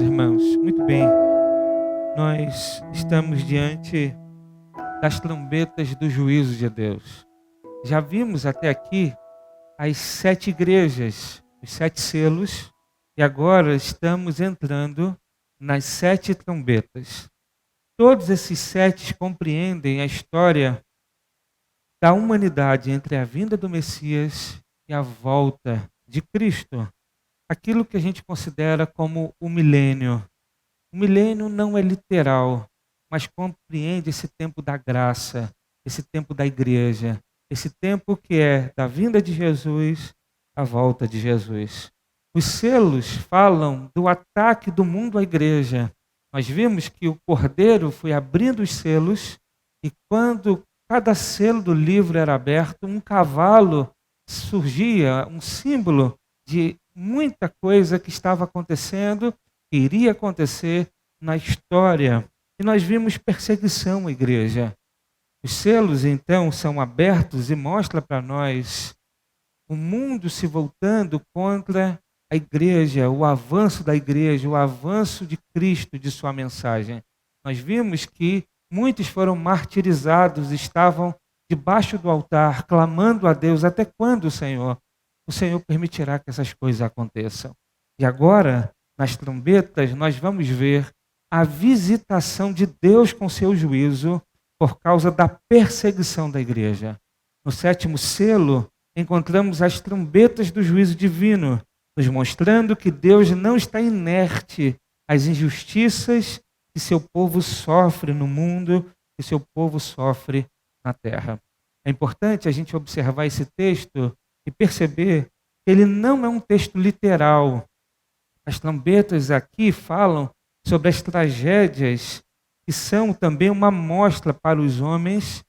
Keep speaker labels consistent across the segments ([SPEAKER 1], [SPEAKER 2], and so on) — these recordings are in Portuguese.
[SPEAKER 1] irmãos? Muito bem. Nós estamos diante das trombetas do juízo de Deus. Já vimos até aqui as 7 igrejas, os 7 selos, e agora estamos entrando nas 7 trombetas. Todos esses 7 compreendem a história da humanidade entre a vinda do Messias e a volta de Cristo. Aquilo que a gente considera como o milênio. O milênio não é literal, mas compreende esse tempo da graça, esse tempo da igreja, esse tempo que é da vinda de Jesus, a volta de Jesus. Os selos falam do ataque do mundo à igreja. Nós vimos que o Cordeiro foi abrindo os selos e quando cada selo do livro era aberto, um cavalo surgia, um símbolo de muita coisa que estava acontecendo, que iria acontecer na história. E nós vimos perseguição à igreja. Os selos, então, são abertos e mostram para nós o mundo se voltando contra a igreja, o avanço da igreja, o avanço de Cristo, de sua mensagem. Nós vimos que muitos foram martirizados, estavam debaixo do altar, clamando a Deus, até quando, Senhor? O Senhor permitirá que essas coisas aconteçam. E agora, nas trombetas, nós vamos ver a visitação de Deus com seu juízo por causa da perseguição da igreja. No 7º selo, encontramos as trombetas do juízo divino, nos mostrando que Deus não está inerte às injustiças que seu povo sofre no mundo, que seu povo sofre na terra. É importante a gente observar esse texto e perceber que ele não é um texto literal. As trombetas aqui falam sobre as tragédias que são também uma mostra para os homens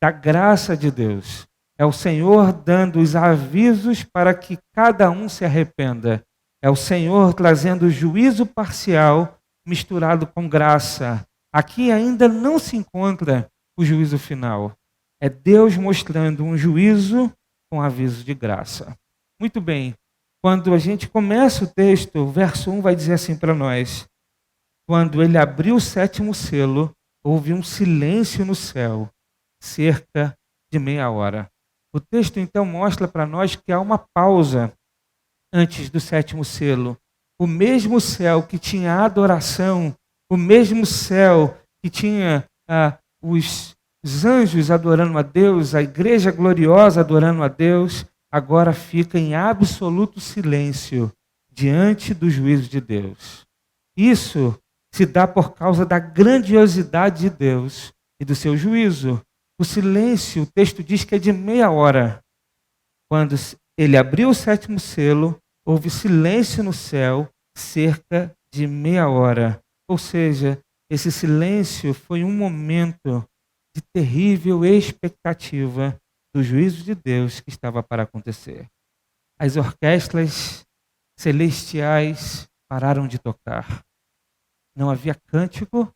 [SPEAKER 1] da graça de Deus. É o Senhor dando os avisos para que cada um se arrependa. É o Senhor trazendo juízo parcial misturado com graça. Aqui ainda não se encontra o juízo final. É Deus mostrando um juízo com aviso de graça. Muito bem. Quando a gente começa o texto, o verso 1 vai dizer assim para nós: quando ele abriu o 7º selo, houve um silêncio no céu, cerca de meia hora. O texto então mostra para nós que há uma pausa antes do 7º selo. O mesmo céu que tinha adoração, o mesmo céu que tinha os anjos adorando a Deus, a igreja gloriosa adorando a Deus, agora fica em absoluto silêncio diante do juízo de Deus. Isso se dá por causa da grandiosidade de Deus e do seu juízo. O silêncio, o texto diz que é de meia hora. Quando ele abriu o 7º selo, houve silêncio no céu, cerca de meia hora. Ou seja, esse silêncio foi um momento de terrível expectativa do juízo de Deus que estava para acontecer. As orquestras celestiais pararam de tocar. Não havia cântico,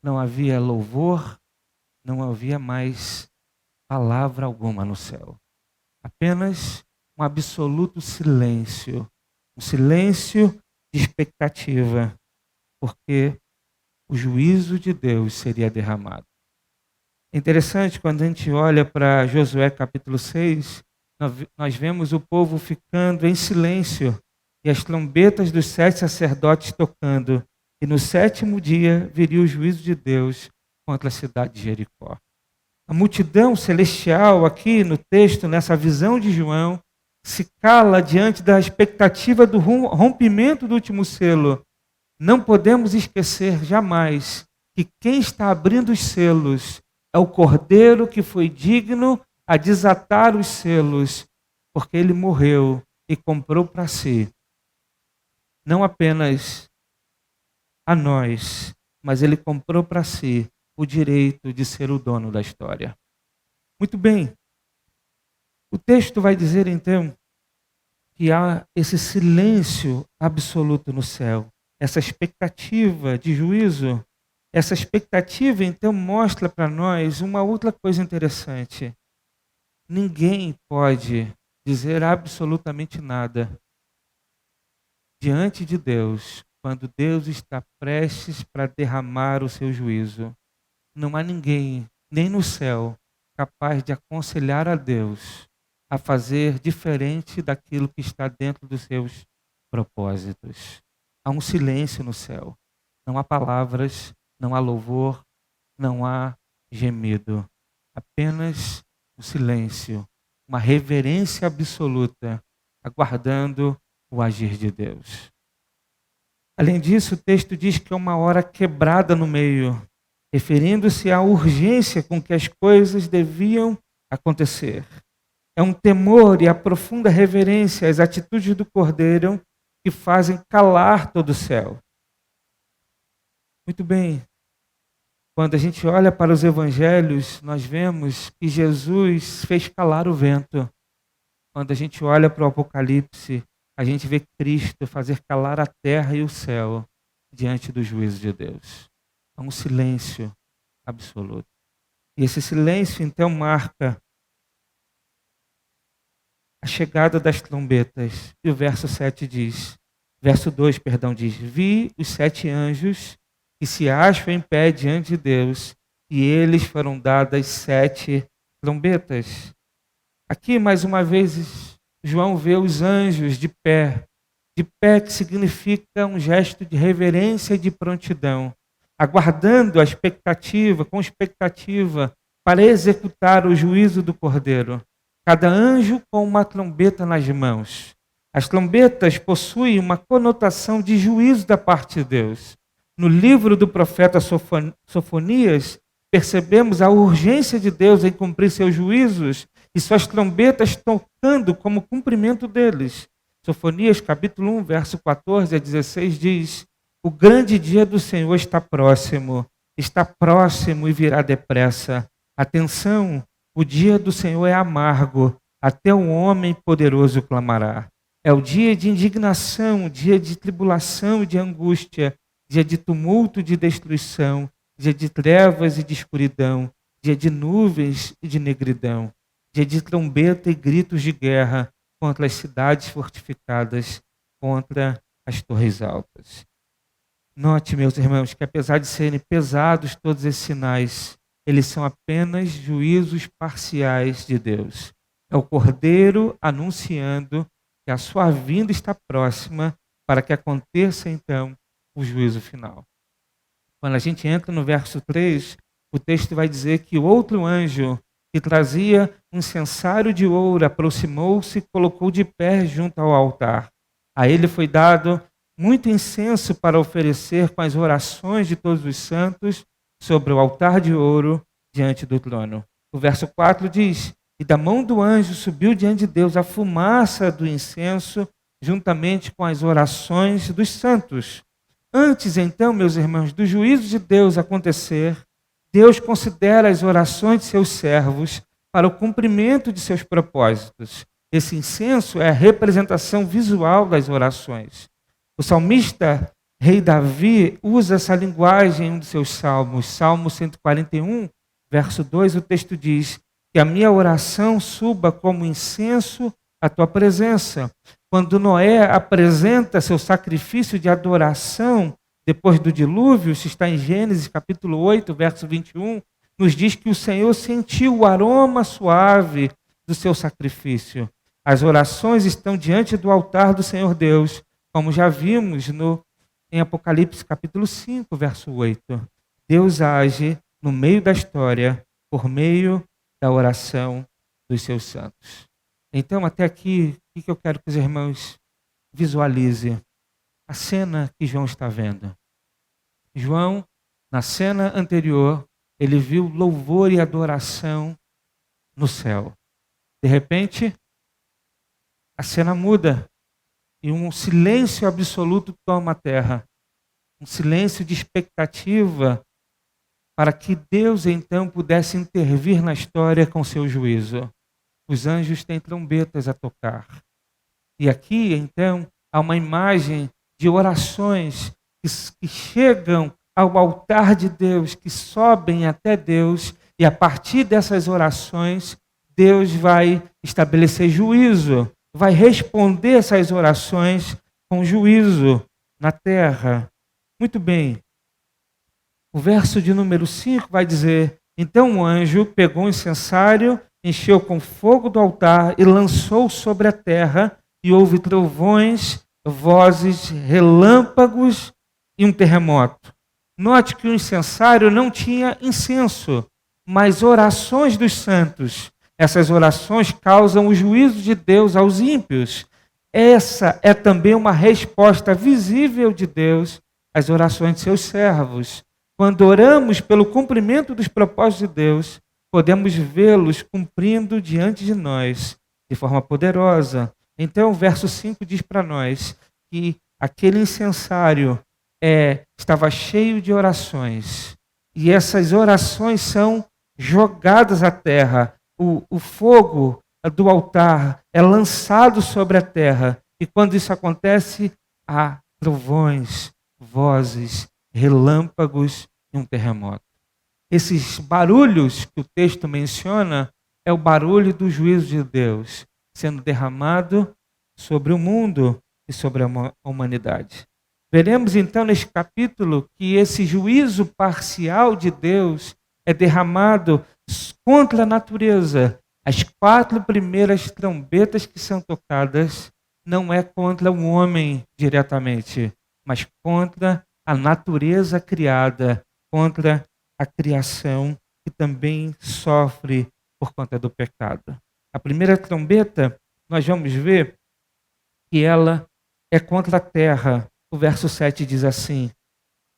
[SPEAKER 1] não havia louvor, não havia mais palavra alguma no céu. Apenas um absoluto silêncio. Um silêncio de expectativa, porque o juízo de Deus seria derramado. É interessante, quando a gente olha para Josué capítulo 6, nós vemos o povo ficando em silêncio e as trombetas dos 7 sacerdotes tocando. E no 7º dia viria o juízo de Deus contra a cidade de Jericó. A multidão celestial aqui no texto, nessa visão de João, se cala diante da expectativa do rompimento do último selo. Não podemos esquecer jamais que quem está abrindo os selos é o Cordeiro que foi digno a desatar os selos, porque ele morreu e comprou para si não apenas a nós, mas ele comprou para si o direito de ser o dono da história. Muito bem. O texto vai dizer então que há esse silêncio absoluto no céu, essa expectativa de juízo. Essa expectativa então mostra para nós uma outra coisa interessante. Ninguém pode dizer absolutamente nada diante de Deus quando Deus está prestes para derramar o seu juízo. Não há ninguém, nem no céu, capaz de aconselhar a Deus a fazer diferente daquilo que está dentro dos seus propósitos. Há um silêncio no céu. Não há palavras, não há louvor, não há gemido. Apenas o silêncio, uma reverência absoluta, aguardando o agir de Deus. Além disso, o texto diz que é uma hora quebrada no meio, referindo-se à urgência com que as coisas deviam acontecer. É um temor e a profunda reverência às atitudes do Cordeiro que fazem calar todo o céu. Muito bem, quando a gente olha para os evangelhos, nós vemos que Jesus fez calar o vento. Quando a gente olha para o Apocalipse, a gente vê Cristo fazer calar a terra e o céu diante do juízo de Deus. É um silêncio absoluto. E esse silêncio, então, marca a chegada das trombetas. E o verso 2 diz: Vi os 7 anjos que se acham em pé diante de Deus, e eles foram dadas 7 trombetas. Aqui, mais uma vez, João vê os anjos de pé que significa um gesto de reverência e de prontidão, aguardando com expectativa, para executar o juízo do Cordeiro. Cada anjo com uma trombeta nas mãos. As trombetas possuem uma conotação de juízo da parte de Deus. No livro do profeta Sofonias, percebemos a urgência de Deus em cumprir seus juízos e suas trombetas tocando como cumprimento deles. Sofonias, capítulo 1, verso 14 a 16 diz: O grande dia do Senhor está próximo e virá depressa. Atenção, o dia do Senhor é amargo, até o homem poderoso clamará. É o dia de indignação, dia de tribulação e de angústia, dia de tumulto e de destruição, dia de trevas e de escuridão, dia de nuvens e de negridão, dia de trombeta e gritos de guerra contra as cidades fortificadas, contra as torres altas. Note, meus irmãos, que apesar de serem pesados todos esses sinais, eles são apenas juízos parciais de Deus. É o Cordeiro anunciando que a sua vinda está próxima para que aconteça, então, o juízo final. Quando a gente entra no verso 3, o texto vai dizer que o outro anjo que trazia um incensário de ouro aproximou-se e colocou de pé junto ao altar. A ele foi dado muito incenso para oferecer com as orações de todos os santos sobre o altar de ouro diante do trono. O verso 4 diz: E da mão do anjo subiu diante de Deus a fumaça do incenso, juntamente com as orações dos santos. Antes, então, meus irmãos, do juízo de Deus acontecer, Deus considera as orações de seus servos para o cumprimento de seus propósitos. Esse incenso é a representação visual das orações. O salmista rei Davi usa essa linguagem em um dos seus salmos. Salmo 141, verso 2, o texto diz: Que a minha oração suba como incenso à tua presença. Quando Noé apresenta seu sacrifício de adoração depois do dilúvio, isso está em Gênesis capítulo 8, verso 21, nos diz que o Senhor sentiu o aroma suave do seu sacrifício. As orações estão diante do altar do Senhor Deus, como já vimos em Apocalipse capítulo 5, verso 8. Deus age no meio da história por meio da oração dos seus santos. Então, até aqui, o que eu quero que os irmãos visualizem? A cena que João está vendo. João, na cena anterior, ele viu louvor e adoração no céu. De repente, a cena muda e um silêncio absoluto toma a terra. Um silêncio de expectativa para que Deus então pudesse intervir na história com seu juízo. Os anjos têm trombetas a tocar. E aqui, então, há uma imagem de orações que chegam ao altar de Deus, que sobem até Deus, e a partir dessas orações, Deus vai estabelecer juízo, vai responder essas orações com juízo. na terra. Muito bem. O verso de número 5 vai dizer: então o anjo pegou um incensário, encheu com fogo do altar e lançou sobre a terra, e houve trovões, vozes, relâmpagos e um terremoto. Note que o incensário não tinha incenso, mas orações dos santos. Essas orações causam o juízo de Deus aos ímpios. Essa é também uma resposta visível de Deus às orações de seus servos. Quando oramos pelo cumprimento dos propósitos de Deus, podemos vê-los cumprindo diante de nós de forma poderosa. Então, o verso 5 diz para nós que aquele incensário estava cheio de orações, e essas orações são jogadas à terra. O fogo do altar é lançado sobre a terra, e quando isso acontece, há trovões, vozes, relâmpagos e um terremoto. Esses barulhos que o texto menciona é o barulho do juízo de Deus sendo derramado sobre o mundo e sobre a humanidade. Veremos então neste capítulo que esse juízo parcial de Deus é derramado contra a natureza. As 4 primeiras trombetas que são tocadas não é contra o homem diretamente, mas contra a natureza criada, contra a criação que também sofre por conta do pecado. A primeira trombeta, nós vamos ver que ela é contra a terra. O verso 7 diz assim: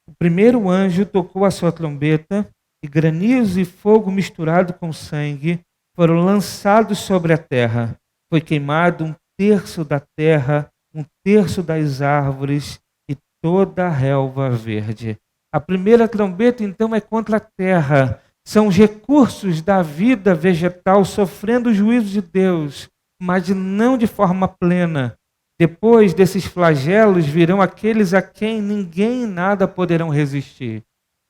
[SPEAKER 1] o primeiro anjo tocou a sua trombeta, e granizo e fogo misturado com sangue foram lançados sobre a terra. Foi queimado 1/3 da terra, 1/3 das árvores e toda a relva verde. A primeira trombeta, então, é contra a terra. São os recursos da vida vegetal sofrendo o juízo de Deus, mas não de forma plena. Depois desses flagelos virão aqueles a quem ninguém e nada poderão resistir.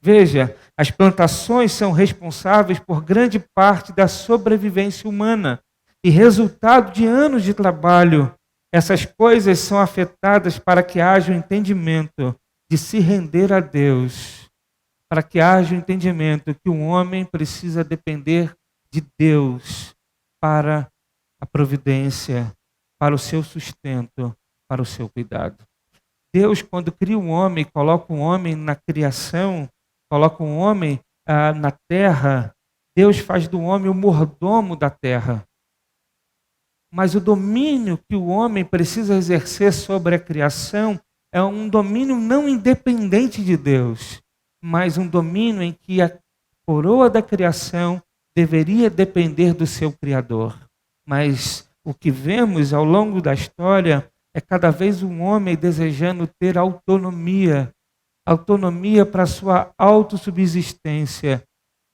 [SPEAKER 1] Veja, as plantações são responsáveis por grande parte da sobrevivência humana e resultado de anos de trabalho. Essas coisas são afetadas para que haja o entendimento de se render a Deus, para que haja o entendimento que o homem precisa depender de Deus para a providência, para o seu sustento, para o seu cuidado. Deus, quando cria um homem, coloca um homem na criação, coloca um homem na terra, Deus faz do homem o mordomo da terra. Mas o domínio que o homem precisa exercer sobre a criação é um domínio não independente de Deus, mas um domínio em que a coroa da criação deveria depender do seu Criador. Mas o que vemos ao longo da história é cada vez um homem desejando ter autonomia para sua autossubsistência.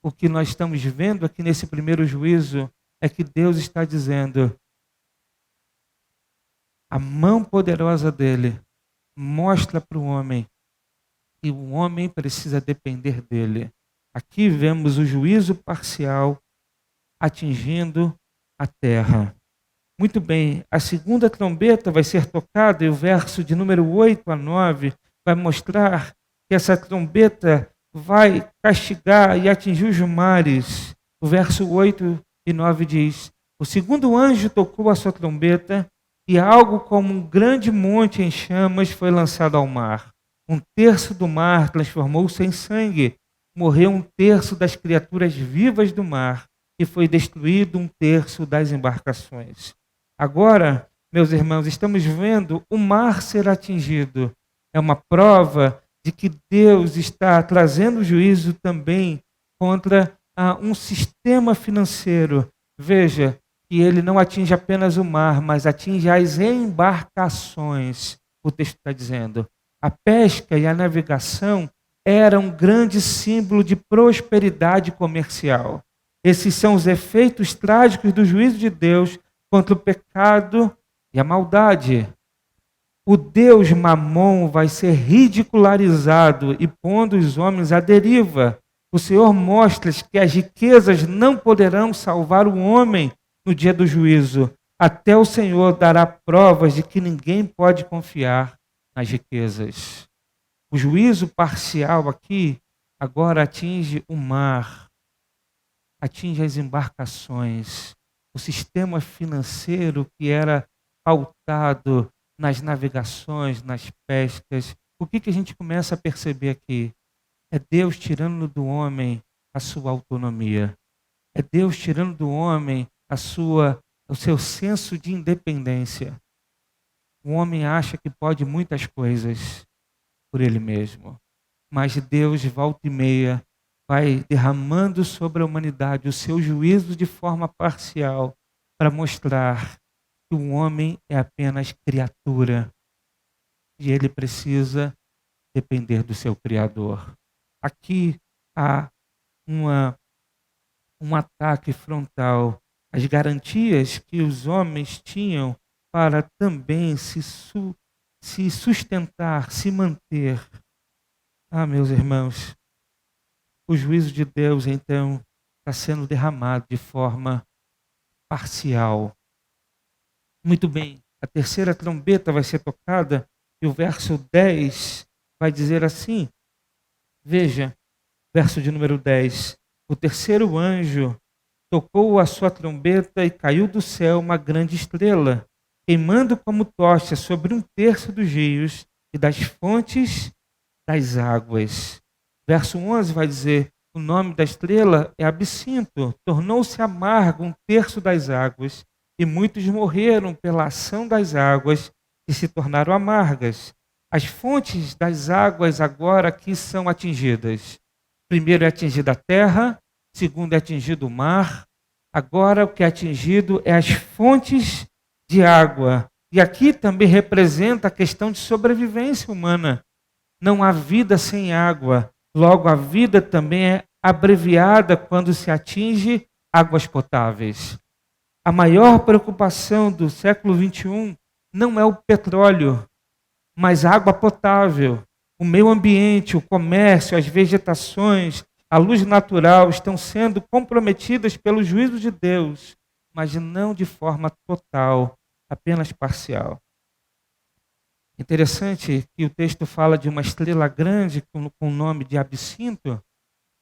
[SPEAKER 1] O que nós estamos vendo aqui nesse primeiro juízo é que Deus está dizendo: a mão poderosa dele mostra para o homem que o homem precisa depender dele. Aqui vemos o juízo parcial atingindo a terra. Muito bem, a segunda trombeta vai ser tocada e o verso de número 8 a 9 vai mostrar que essa trombeta vai castigar e atingir os mares. O verso 8 e 9 diz: o segundo anjo tocou a sua trombeta e algo como um grande monte em chamas foi lançado ao mar. 1/3 do mar transformou-se em sangue. Morreu 1/3 das criaturas vivas do mar e foi destruído 1/3 das embarcações. Agora, meus irmãos, estamos vendo o mar ser atingido. É uma prova de que Deus está trazendo juízo também contra um sistema financeiro. Veja que ele não atinge apenas o mar, mas atinge as embarcações. O texto está dizendo: a pesca e a navegação eram um grande símbolo de prosperidade comercial. Esses são os efeitos trágicos do juízo de Deus contra o pecado e a maldade. O Deus Mamon vai ser ridicularizado e pondo os homens à deriva. O Senhor mostra que as riquezas não poderão salvar o homem no dia do juízo. Até o Senhor dará provas de que ninguém pode confiar nas riquezas. O juízo parcial aqui agora atinge o mar, atinge as embarcações, o sistema financeiro que era pautado nas navegações, nas pescas. O que a gente começa a perceber aqui? É Deus tirando do homem a sua autonomia. É Deus tirando do homem o seu senso de independência. O homem acha que pode muitas coisas por ele mesmo. Mas Deus, de volta e meia, vai derramando sobre a humanidade o seu juízo de forma parcial para mostrar que o homem é apenas criatura e ele precisa depender do seu Criador. Aqui há um ataque frontal às garantias que os homens tinham para também se sustentar, se manter. Meus irmãos, o juízo de Deus, então, está sendo derramado de forma parcial. Muito bem, a terceira trombeta vai ser tocada e o verso 10 vai dizer assim, veja, verso de número 10, o terceiro anjo tocou a sua trombeta e caiu do céu uma grande estrela, queimando como tocha sobre 1/3 dos rios e das fontes das águas. Verso 11 vai dizer, o nome da estrela é Absinto, tornou-se amargo 1/3 das águas, e muitos morreram pela ação das águas e se tornaram amargas. As fontes das águas agora aqui são atingidas. Primeiro é atingida a terra, segundo é atingido o mar, agora o que é atingido é as fontes de água. E aqui também representa a questão de sobrevivência humana. Não há vida sem água. Logo, a vida também é abreviada quando se atinge águas potáveis. A maior preocupação do século XXI não é o petróleo, mas a água potável. O meio ambiente, o comércio, as vegetações, a luz natural estão sendo comprometidas pelo juízo de Deus, mas não de forma total, apenas parcial. Interessante que o texto fala de uma estrela grande com o nome de Absinto.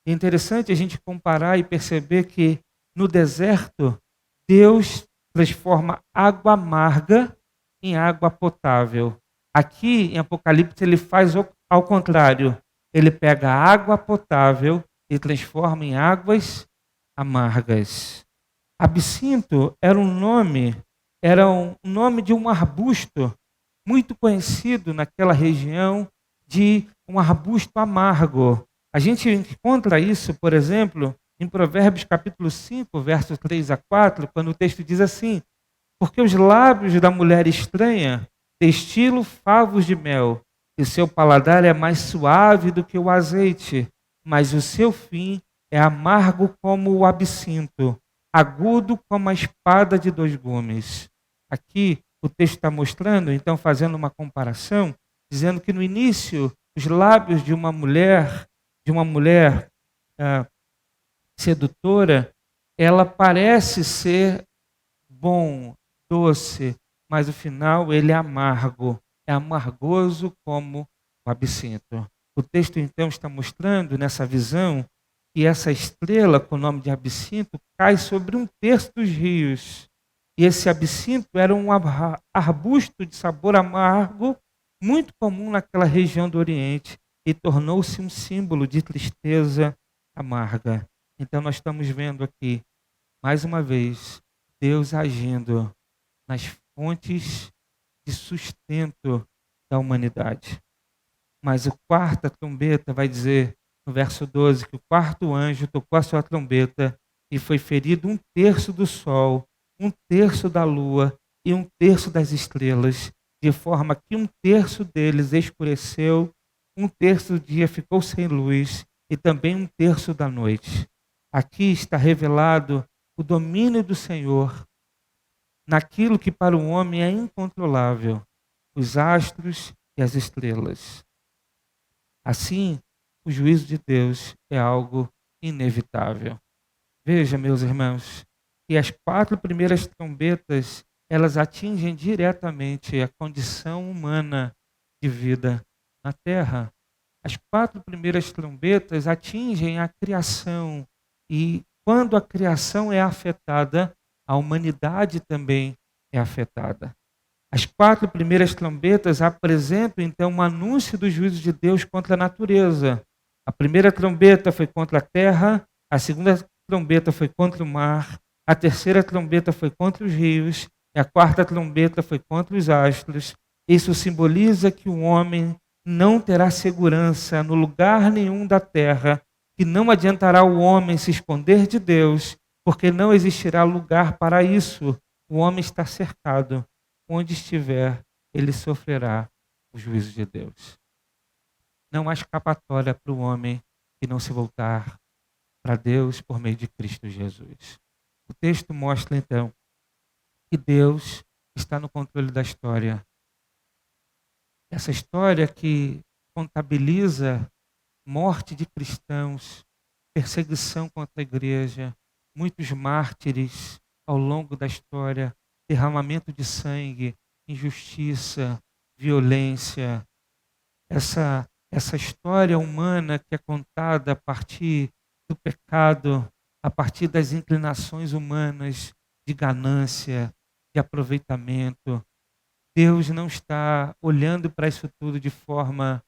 [SPEAKER 1] É interessante a gente comparar e perceber que no deserto, Deus transforma água amarga em água potável. Aqui em Apocalipse ele faz ao contrário. Ele pega a água potável e transforma em águas amargas. Absinto era um nome de um arbusto muito conhecido naquela região, de um arbusto amargo. A gente encontra isso, por exemplo, em Provérbios capítulo 5, versos 3 a 4, quando o texto diz assim, porque os lábios da mulher estranha destilam favos de mel, e seu paladar é mais suave do que o azeite, mas o seu fim é amargo como o absinto, agudo como a espada de 2 gumes. Aqui o texto está mostrando, então fazendo uma comparação, dizendo que no início os lábios de uma mulher sedutora, ela parece ser bom, doce, mas o final ele é amargo, é amargoso como o absinto. O texto então está mostrando nessa visão que essa estrela com o nome de absinto cai sobre 1/3 dos rios. E esse absinto era um arbusto de sabor amargo, muito comum naquela região do Oriente, e tornou-se um símbolo de tristeza amarga. Então nós estamos vendo aqui, mais uma vez, Deus agindo nas fontes de sustento da humanidade. Mas a quarta trombeta vai dizer, no verso 12, que o quarto anjo tocou a sua trombeta e foi ferido 1/3 do sol, 1/3 da lua e 1/3 das estrelas, de forma que 1/3 deles escureceu, 1/3 do dia ficou sem luz e também 1/3 da noite. Aqui está revelado o domínio do Senhor naquilo que para o homem é incontrolável, os astros e as estrelas. Assim, o juízo de Deus é algo inevitável. Veja, meus irmãos, que as 4 primeiras trombetas, elas atingem diretamente a condição humana, de vida na terra. As 4 primeiras trombetas atingem a criação e quando a criação é afetada, a humanidade também é afetada. As 4 primeiras trombetas apresentam, então, um anúncio do juízo de Deus contra a natureza. A primeira trombeta foi contra a terra, a segunda trombeta foi contra o mar, a terceira trombeta foi contra os rios, e a quarta trombeta foi contra os astros. Isso simboliza que o homem não terá segurança no lugar nenhum da terra, que não adiantará o homem se esconder de Deus, porque não existirá lugar para isso. O homem está cercado. Onde estiver, ele sofrerá o juízo de Deus. Não há escapatória para o homem que não se voltar para Deus por meio de Cristo Jesus. O texto mostra, então, que Deus está no controle da história. Essa história que contabiliza morte de cristãos, perseguição contra a igreja, muitos mártires ao longo da história, derramamento de sangue, injustiça, violência. Essa história humana que é contada a partir do pecado, a partir das inclinações humanas de ganância, de aproveitamento. Deus não está olhando para isso tudo de forma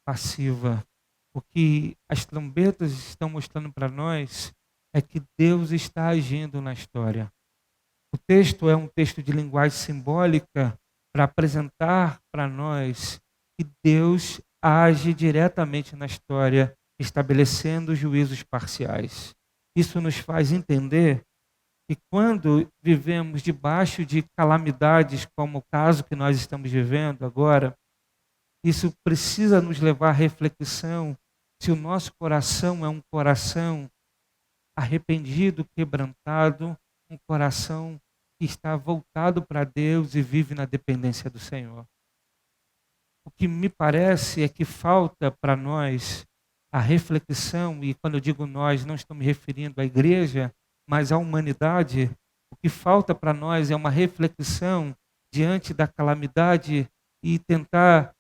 [SPEAKER 1] passiva. O que as trombetas estão mostrando para nós é que Deus está agindo na história. O texto é um texto de linguagem simbólica para apresentar para nós que Deus age diretamente na história, estabelecendo juízos parciais. Isso nos faz entender que quando vivemos debaixo de calamidades, como o caso que nós estamos vivendo agora, isso precisa nos levar à reflexão se o nosso coração é um coração arrependido, quebrantado, um coração que está voltado para Deus e vive na dependência do Senhor. O que me parece é que falta para nós a reflexão, e quando eu digo nós, não estou me referindo à igreja, mas à humanidade. O que falta para nós é uma reflexão diante da calamidade e tentar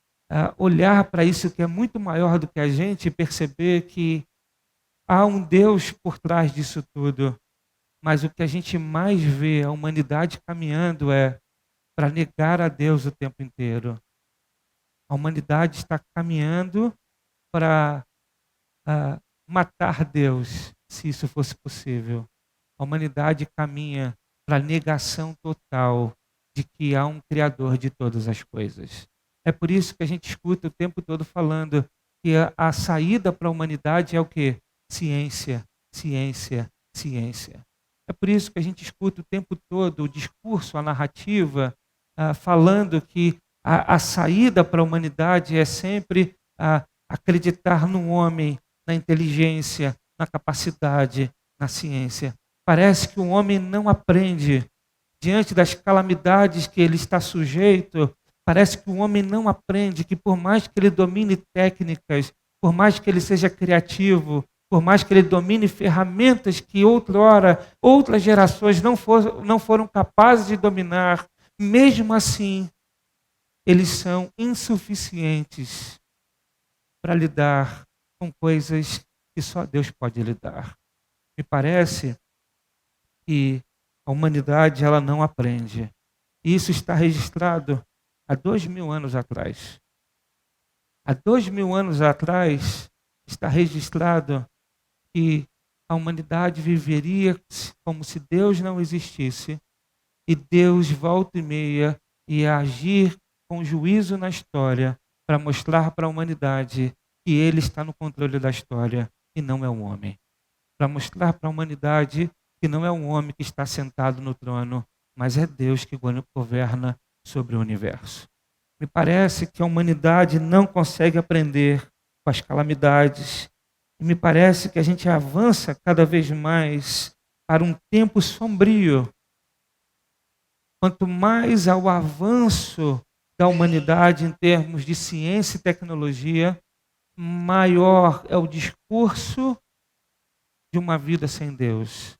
[SPEAKER 1] olhar para isso que é muito maior do que a gente e perceber que há um Deus por trás disso tudo. Mas o que a gente mais vê a humanidade caminhando é para negar a Deus o tempo inteiro. A humanidade está caminhando para matar Deus, se isso fosse possível. A humanidade caminha para a negação total de que há um Criador de todas as coisas. É por isso que a gente escuta o tempo todo falando que a saída para a humanidade é o quê? Ciência, ciência, ciência. É por isso que a gente escuta o tempo todo o discurso, a narrativa, falando que a saída para a humanidade é sempre acreditar no homem, na inteligência, na capacidade, na ciência. Parece que o homem não aprende diante das calamidades que ele está sujeito. Parece que o homem não aprende que por mais que ele domine técnicas, por mais que ele seja criativo, por mais que ele domine ferramentas que outrora outras gerações não foram capazes de dominar, mesmo assim, eles são insuficientes para lidar com coisas que só Deus pode lidar. Me parece que a humanidade ela não aprende. E isso está registrado há 2000 anos atrás. Há 2000 anos atrás está registrado que a humanidade viveria como se Deus não existisse e Deus volta e meia ia agir com juízo na história para mostrar para a humanidade que Ele está no controle da história e não é um homem. Para mostrar para a humanidade que não é um homem que está sentado no trono, mas é Deus que governa sobre o universo. Me parece que a humanidade não consegue aprender com as calamidades. E me parece que a gente avança cada vez mais para um tempo sombrio. Quanto mais ao avanço da humanidade em termos de ciência e tecnologia, maior é o discurso de uma vida sem Deus.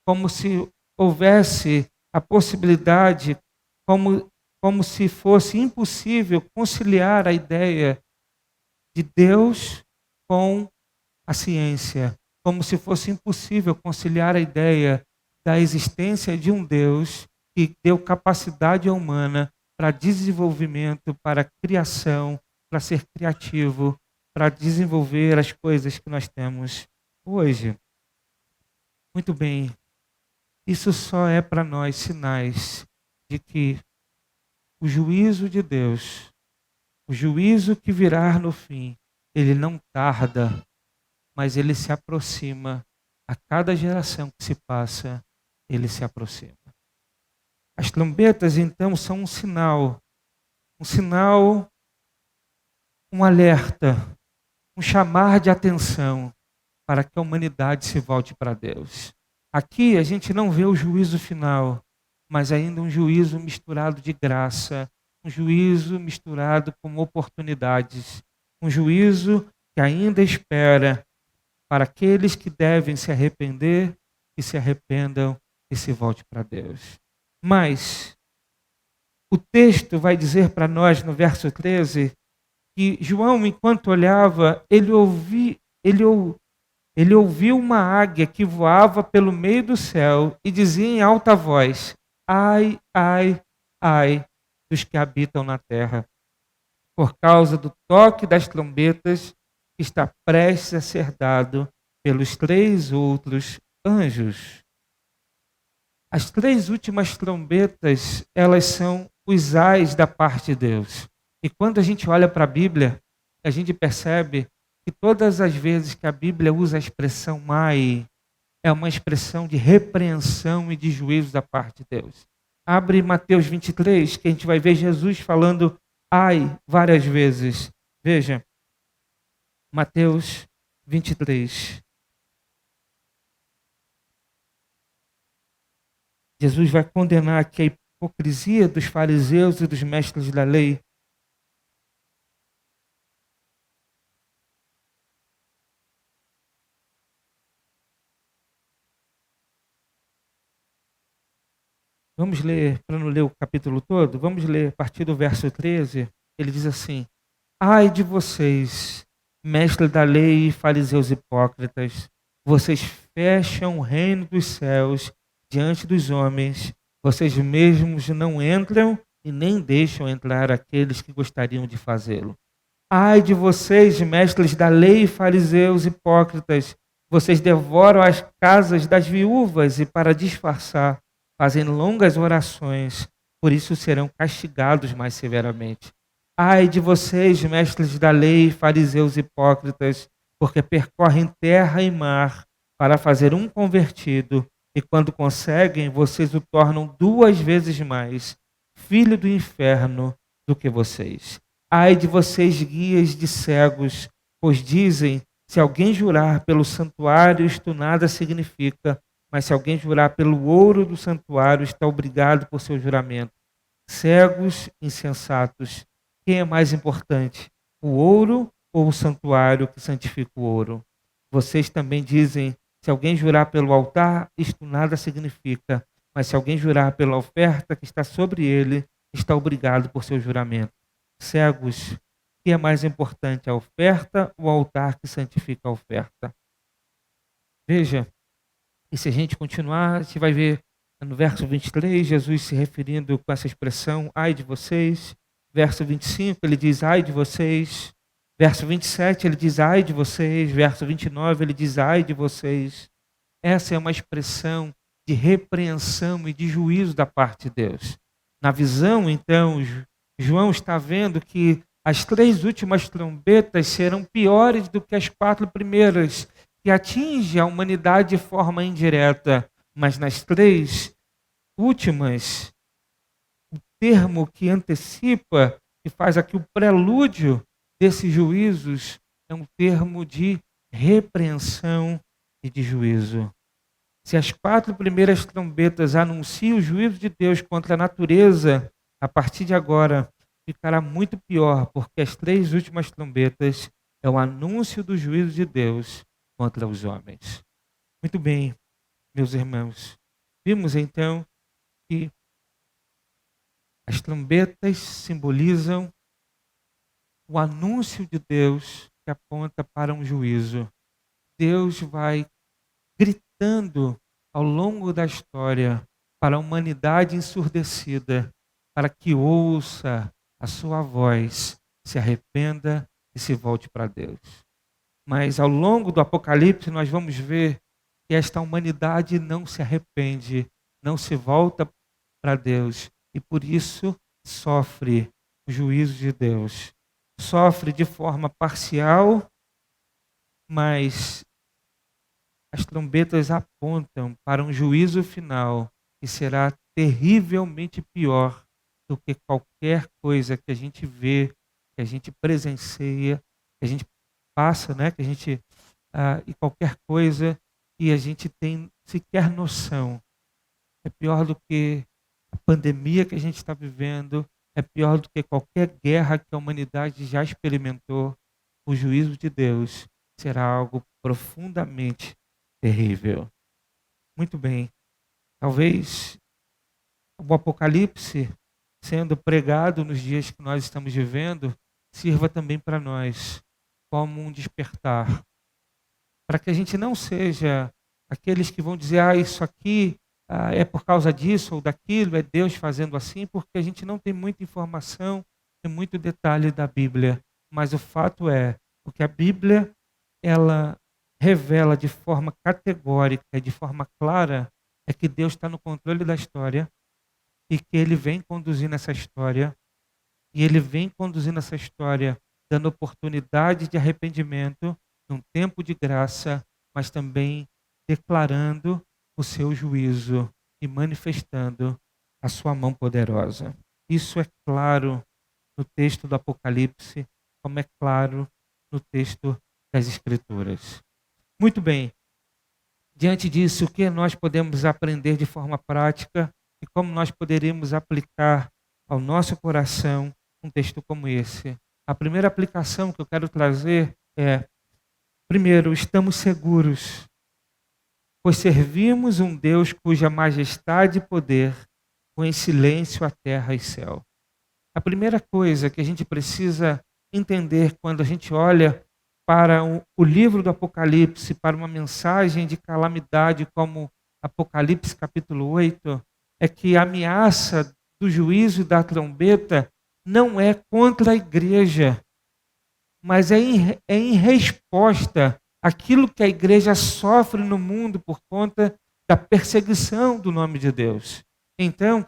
[SPEAKER 1] Como se houvesse a possibilidade, como como se fosse impossível conciliar a ideia de Deus com a ciência, como se fosse impossível conciliar a ideia da existência de um Deus que deu capacidade humana para desenvolvimento, para criação, para ser criativo, para desenvolver as coisas que nós temos hoje. Muito bem, isso só é para nós sinais de que o juízo de Deus, o juízo que virá no fim, ele não tarda, mas ele se aproxima. A cada geração que se passa, ele se aproxima. As trombetas, então, são um sinal, um alerta, um chamar de atenção para que a humanidade se volte para Deus. Aqui a gente não vê o juízo final, mas ainda um juízo misturado de graça, um juízo misturado com oportunidades, um juízo que ainda espera para aqueles que devem se arrepender, que se arrependam e se volte para Deus. Mas o texto vai dizer para nós no verso 13 que João, enquanto olhava, ele ouviu uma águia que voava pelo meio do céu e dizia em alta voz: ai, ai, ai dos que habitam na terra, por causa do toque das trombetas que está prestes a ser dado pelos 3 outros anjos. As 3 últimas trombetas, elas são os ais da parte de Deus. E quando a gente olha para a Bíblia, a gente percebe que todas as vezes que a Bíblia usa a expressão ai, é uma expressão de repreensão e de juízo da parte de Deus. Abre Mateus 23, que a gente vai ver Jesus falando ai várias vezes. Veja, Mateus 23. Jesus vai condenar aqui a hipocrisia dos fariseus e dos mestres da lei. Vamos ler, para não ler o capítulo todo, vamos ler a partir do verso 13. Ele diz assim: ai de vocês, mestres da lei e fariseus hipócritas, vocês fecham o reino dos céus diante dos homens, vocês mesmos não entram e nem deixam entrar aqueles que gostariam de fazê-lo. Ai de vocês, mestres da lei e fariseus hipócritas, vocês devoram as casas das viúvas e, para disfarçar, fazem longas orações, por isso serão castigados mais severamente. Ai de vocês, mestres da lei e fariseus hipócritas, porque percorrem terra e mar para fazer um convertido, e quando conseguem, vocês o tornam 2 vezes mais filho do inferno do que vocês. Ai de vocês, guias de cegos, pois dizem: se alguém jurar pelo santuário, isto nada significa, mas se alguém jurar pelo ouro do santuário, está obrigado por seu juramento. Cegos, insensatos, quem é mais importante, o ouro ou o santuário que santifica o ouro? Vocês também dizem: se alguém jurar pelo altar, isto nada significa, mas se alguém jurar pela oferta que está sobre ele, está obrigado por seu juramento. Cegos, que é mais importante, a oferta ou o altar que santifica a oferta? Veja, e se a gente continuar, a gente vai ver no verso 23, Jesus se referindo com essa expressão, ai de vocês. Verso 25, ele diz, ai de vocês. Verso 27, ele diz, ai de vocês. Verso 29, ele diz, ai de vocês. Essa é uma expressão de repreensão e de juízo da parte de Deus. Na visão, então, João está vendo que as 3 últimas trombetas serão piores do que as 4 primeiras, que atingem a humanidade de forma indireta. Mas nas 3 últimas, o termo que antecipa, que faz aqui o prelúdio desses juízos, é um termo de repreensão e de juízo. Se as 4 primeiras trombetas anunciam o juízo de Deus contra a natureza, a partir de agora ficará muito pior, porque as 3 últimas trombetas é o anúncio do juízo de Deus contra os homens. Muito bem, meus irmãos. Vimos então que As trombetas simbolizam o anúncio de Deus que aponta para um juízo. Deus vai gritando ao longo da história para a humanidade ensurdecida, para que ouça a sua voz, se arrependa e se volte para Deus. Mas ao longo do Apocalipse nós vamos ver que esta humanidade não se arrepende, não se volta para Deus e por isso sofre o juízo de Deus. Sofre de forma parcial, mas as trombetas apontam para um juízo final que será terrivelmente pior do que qualquer coisa que a gente vê, que a gente presencia, que a gente passa, né? Que a gente e qualquer coisa que a gente tem sequer noção. É pior do que a pandemia que a gente está vivendo, é pior do que qualquer guerra que a humanidade já experimentou. O juízo de Deus será algo profundamente terrível. Muito bem. Talvez o Apocalipse, sendo pregado nos dias que nós estamos vivendo, sirva também para nós como um despertar. Para que a gente não seja aqueles que vão dizer, isso aqui é por causa disso ou daquilo, é Deus fazendo assim, porque a gente não tem muita informação e muito detalhe da Bíblia. Mas o fato é, o que a Bíblia ela revela de forma categórica, de forma clara, é que Deus está no controle da história e que Ele vem conduzindo essa história, e Ele vem conduzindo essa história, dando oportunidade de arrependimento, num tempo de graça, mas também declarando o seu juízo e manifestando a sua mão poderosa. Isso é claro no texto do Apocalipse, como é claro no texto das Escrituras. Muito bem. Diante disso, o que nós podemos aprender de forma prática e como nós poderíamos aplicar ao nosso coração um texto como esse? A primeira aplicação que eu quero trazer é: primeiro, estamos seguros, pois servimos um Deus cuja majestade e poder põe em silêncio a terra e céu. A primeira coisa que a gente precisa entender quando a gente olha para o livro do Apocalipse, para uma mensagem de calamidade como Apocalipse capítulo 8, é que a ameaça do juízo da trombeta não é contra a igreja, mas é em resposta àquilo que a igreja sofre no mundo por conta da perseguição do nome de Deus. Então,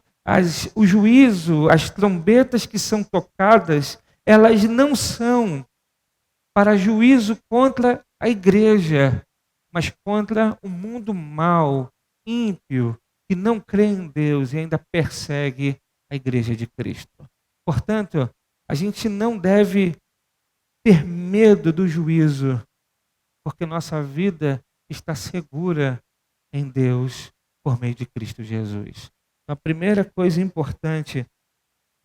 [SPEAKER 1] o juízo, as trombetas que são tocadas, elas não são para juízo contra a igreja, mas contra o mundo mau, ímpio, que não crê em Deus e ainda persegue a igreja de Cristo. Portanto, a gente não deve ter medo do juízo, porque nossa vida está segura em Deus por meio de Cristo Jesus. A primeira coisa importante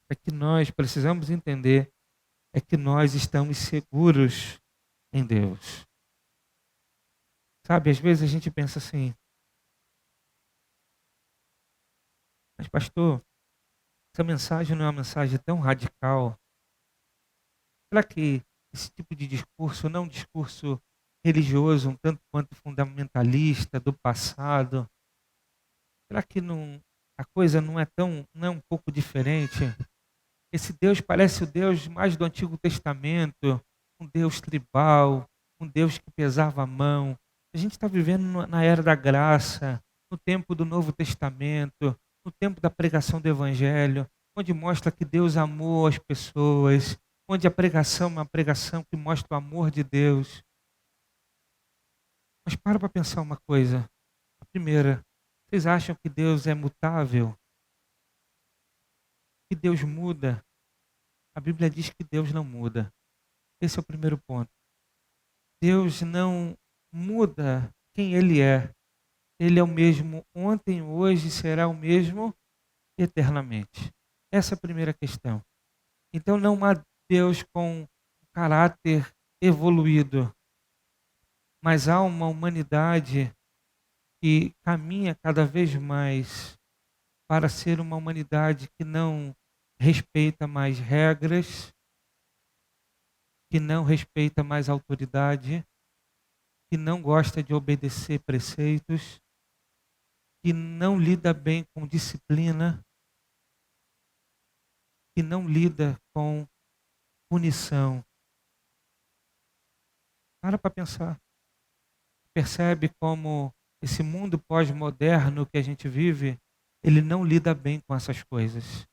[SPEAKER 1] é que nós precisamos entender é que nós estamos seguros em Deus. Sabe, às vezes a gente pensa assim, mas pastor, essa mensagem não é uma mensagem tão radical. Será que esse tipo de discurso não é um discurso religioso, um tanto quanto fundamentalista do passado? Será que a coisa não é um pouco diferente? Esse Deus parece o Deus mais do Antigo Testamento, um Deus tribal, um Deus que pesava a mão. A gente está vivendo na era da graça, no tempo do Novo Testamento, no tempo da pregação do Evangelho, onde mostra que Deus amou as pessoas, onde a pregação é uma pregação que mostra o amor de Deus. Mas para pensar uma coisa. A primeira, vocês acham que Deus é mutável? Que Deus muda? A Bíblia diz que Deus não muda. Esse é o primeiro ponto. Deus não muda quem Ele é. Ele é o mesmo ontem, hoje, será o mesmo eternamente. Essa é a primeira questão. Então não há Deus com caráter evoluído, mas há uma humanidade que caminha cada vez mais para ser uma humanidade que não respeita mais regras, que não respeita mais autoridade, que não gosta de obedecer preceitos, que não lida bem com disciplina, que não lida com punição. Para pensar. Percebe como esse mundo pós-moderno que a gente vive, ele não lida bem com essas coisas.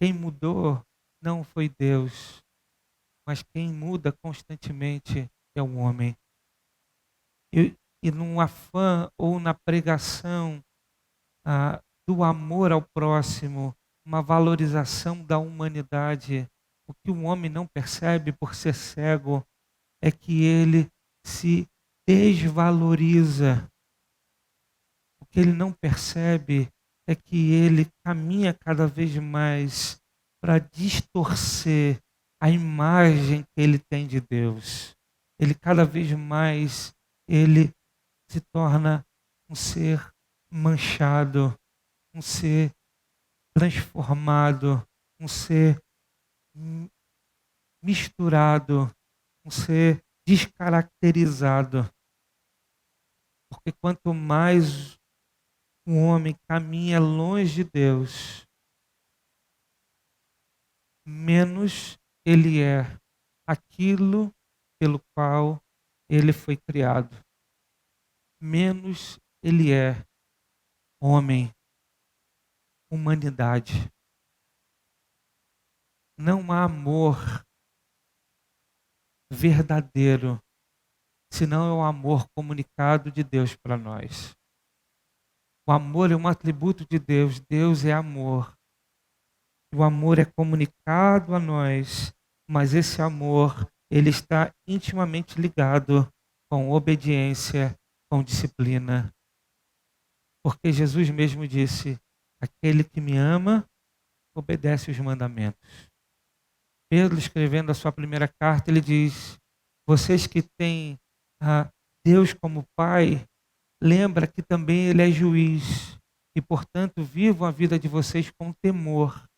[SPEAKER 1] Quem mudou não foi Deus, mas quem muda constantemente é o homem. E num afã ou na pregação do amor ao próximo, uma valorização da humanidade, o que o homem não percebe por ser cego é que ele se desvaloriza. O que ele não percebe é que ele caminha cada vez mais para distorcer a imagem que ele tem de Deus. Ele cada vez mais ele se torna um ser manchado, um ser transformado, um ser misturado, um ser descaracterizado. Porque quanto mais um homem caminha longe de Deus, menos ele é aquilo pelo qual ele foi criado. Menos ele é homem, humanidade. Não há amor verdadeiro, senão é o amor comunicado de Deus para nós. O amor é um atributo de Deus. Deus é amor. O amor é comunicado a nós, mas esse amor, ele está intimamente ligado com obediência, com disciplina. Porque Jesus mesmo disse: aquele que me ama, obedece os mandamentos. Pedro, escrevendo a sua primeira carta, ele diz: vocês que têm Deus como Pai, lembra que também Ele é juiz e, portanto, vivam a vida de vocês com temor.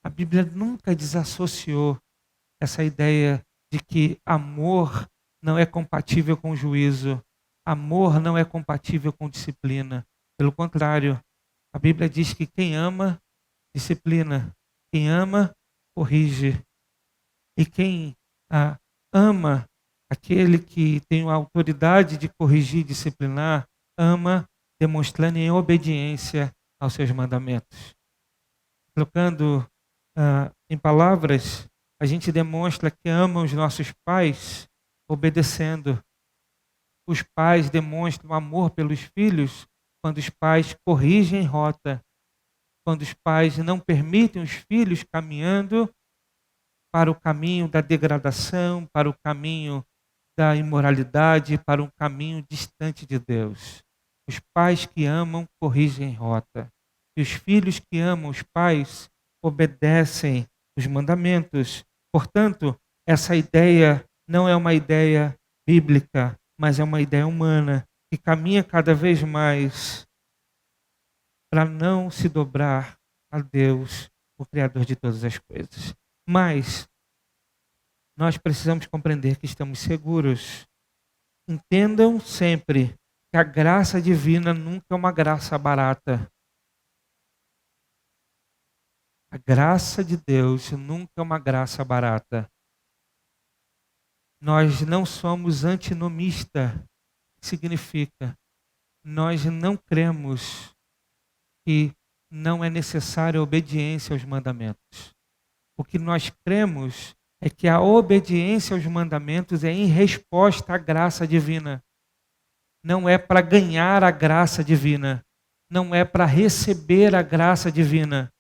[SPEAKER 1] A Bíblia nunca desassociou essa ideia de que amor não é compatível com juízo, amor não é compatível com disciplina. Pelo contrário, a Bíblia diz que quem ama, disciplina. Quem ama, corrige. E quem ama, aquele que tem a autoridade de corrigir e disciplinar, ama demonstrando em obediência aos seus mandamentos. Colocando em palavras, a gente demonstra que ama os nossos pais obedecendo. Os pais demonstram amor pelos filhos quando os pais corrigem rota, quando os pais não permitem os filhos caminhando para o caminho da degradação, para o caminho da imoralidade, para um caminho distante de Deus. Os pais que amam corrigem rota. E os filhos que amam os pais obedecem os mandamentos. Portanto, essa ideia não é uma ideia bíblica, mas é uma ideia humana que caminha cada vez mais para não se dobrar a Deus, o Criador de todas as coisas. Mas nós precisamos compreender que estamos seguros. Entendam sempre que a graça divina nunca é uma graça barata. A graça de Deus nunca é uma graça barata. Nós não somos antinomista, que significa nós não cremos que não é necessária obediência aos mandamentos. O que nós cremos é que a obediência aos mandamentos é em resposta à graça divina. Não é para ganhar a graça divina. Não é para receber a graça divina.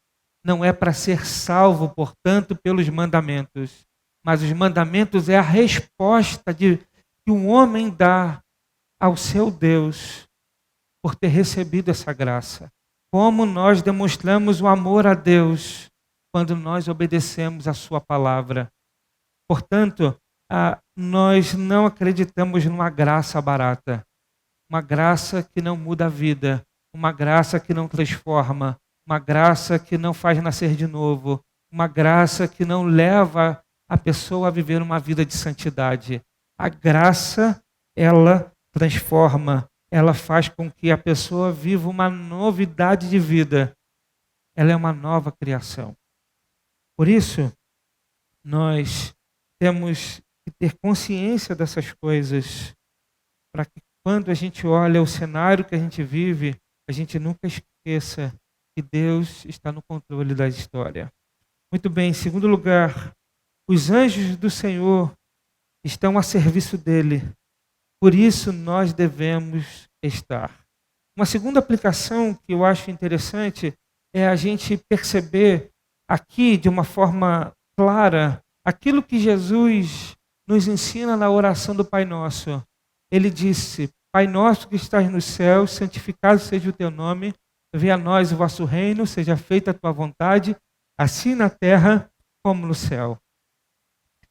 [SPEAKER 1] Não é para ser salvo, portanto, pelos mandamentos. Mas os mandamentos é a resposta que um homem dá ao seu Deus por ter recebido essa graça. Como nós demonstramos o amor a Deus quando nós obedecemos a sua palavra. Portanto, nós não acreditamos numa graça barata, uma graça que não muda a vida, uma graça que não transforma, uma graça que não faz nascer de novo, uma graça que não leva a pessoa a viver uma vida de santidade. A graça, ela transforma, ela faz com que a pessoa viva uma novidade de vida. Ela é uma nova criação. Por isso, nós temos que ter consciência dessas coisas, para que quando a gente olha o cenário que a gente vive, a gente nunca esqueça que Deus está no controle da história. Muito bem, em segundo lugar, os anjos do Senhor estão a serviço dele. Por isso nós devemos estar. Uma segunda aplicação que eu acho interessante é a gente perceber aqui de uma forma clara aquilo que Jesus nos ensina na oração do Pai Nosso. Ele disse: Pai nosso que estás nos céus, santificado seja o teu nome, venha a nós o vosso reino, seja feita a tua vontade, assim na terra como no céu.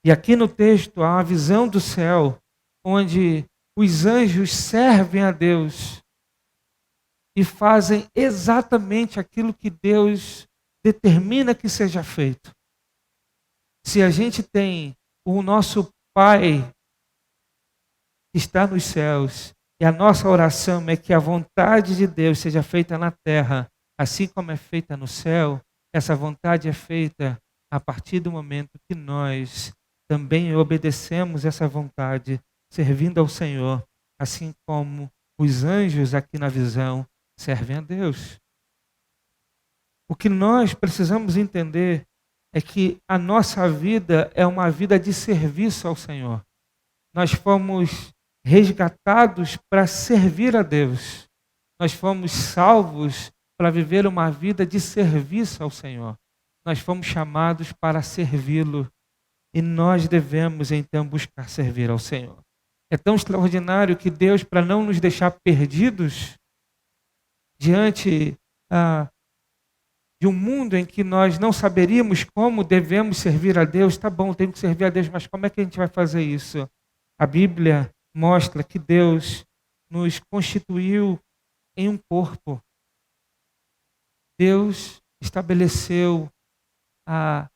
[SPEAKER 1] E aqui no texto há uma visão do céu, onde os anjos servem a Deus e fazem exatamente aquilo que Deus determina que seja feito. Se a gente tem o nosso Pai que está nos céus, e a nossa oração é que a vontade de Deus seja feita na terra, assim como é feita no céu, essa vontade é feita a partir do momento que nós também obedecemos essa vontade, servindo ao Senhor, assim como os anjos aqui na visão servem a Deus. O que nós precisamos entender é que a nossa vida é uma vida de serviço ao Senhor. Nós fomos resgatados para servir a Deus. Nós fomos salvos para viver uma vida de serviço ao Senhor. Nós fomos chamados para servi-lo. E nós devemos, então, buscar servir ao Senhor. É tão extraordinário que Deus, para não nos deixar perdidos diante de um mundo em que nós não saberíamos como devemos servir a Deus, tá bom, tenho que servir a Deus, mas como é que a gente vai fazer isso? A Bíblia mostra que Deus nos constituiu em um corpo. Deus estabeleceu a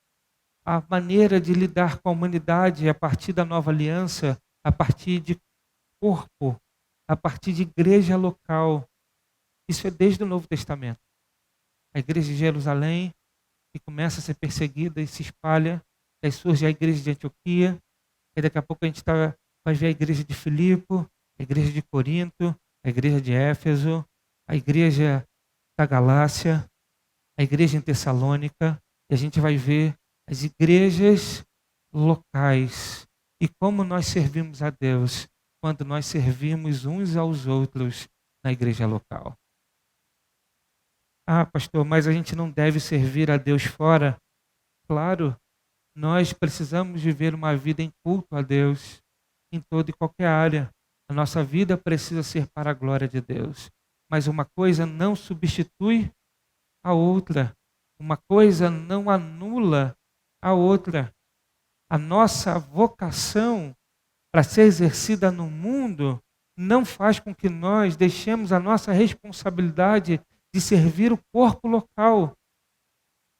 [SPEAKER 1] maneira de lidar com a humanidade a partir da nova aliança, a partir de corpo, a partir de igreja local. Isso é desde o Novo Testamento. A igreja de Jerusalém, que começa a ser perseguida e se espalha, aí surge a igreja de Antioquia, e daqui a pouco a gente vai ver a igreja de Filipe, a igreja de Corinto, a igreja de Éfeso, a igreja da Galácia, a igreja em Tessalônica, e a gente vai ver as igrejas locais e como nós servimos a Deus quando nós servimos uns aos outros na igreja local. Ah, pastor, mas a gente não deve servir a Deus fora? Claro, nós precisamos viver uma vida em culto a Deus em toda e qualquer área. A nossa vida precisa ser para a glória de Deus. Mas uma coisa não substitui a outra. Uma coisa não anula a outra. A nossa vocação para ser exercida no mundo não faz com que nós deixemos a nossa responsabilidade de servir o corpo local.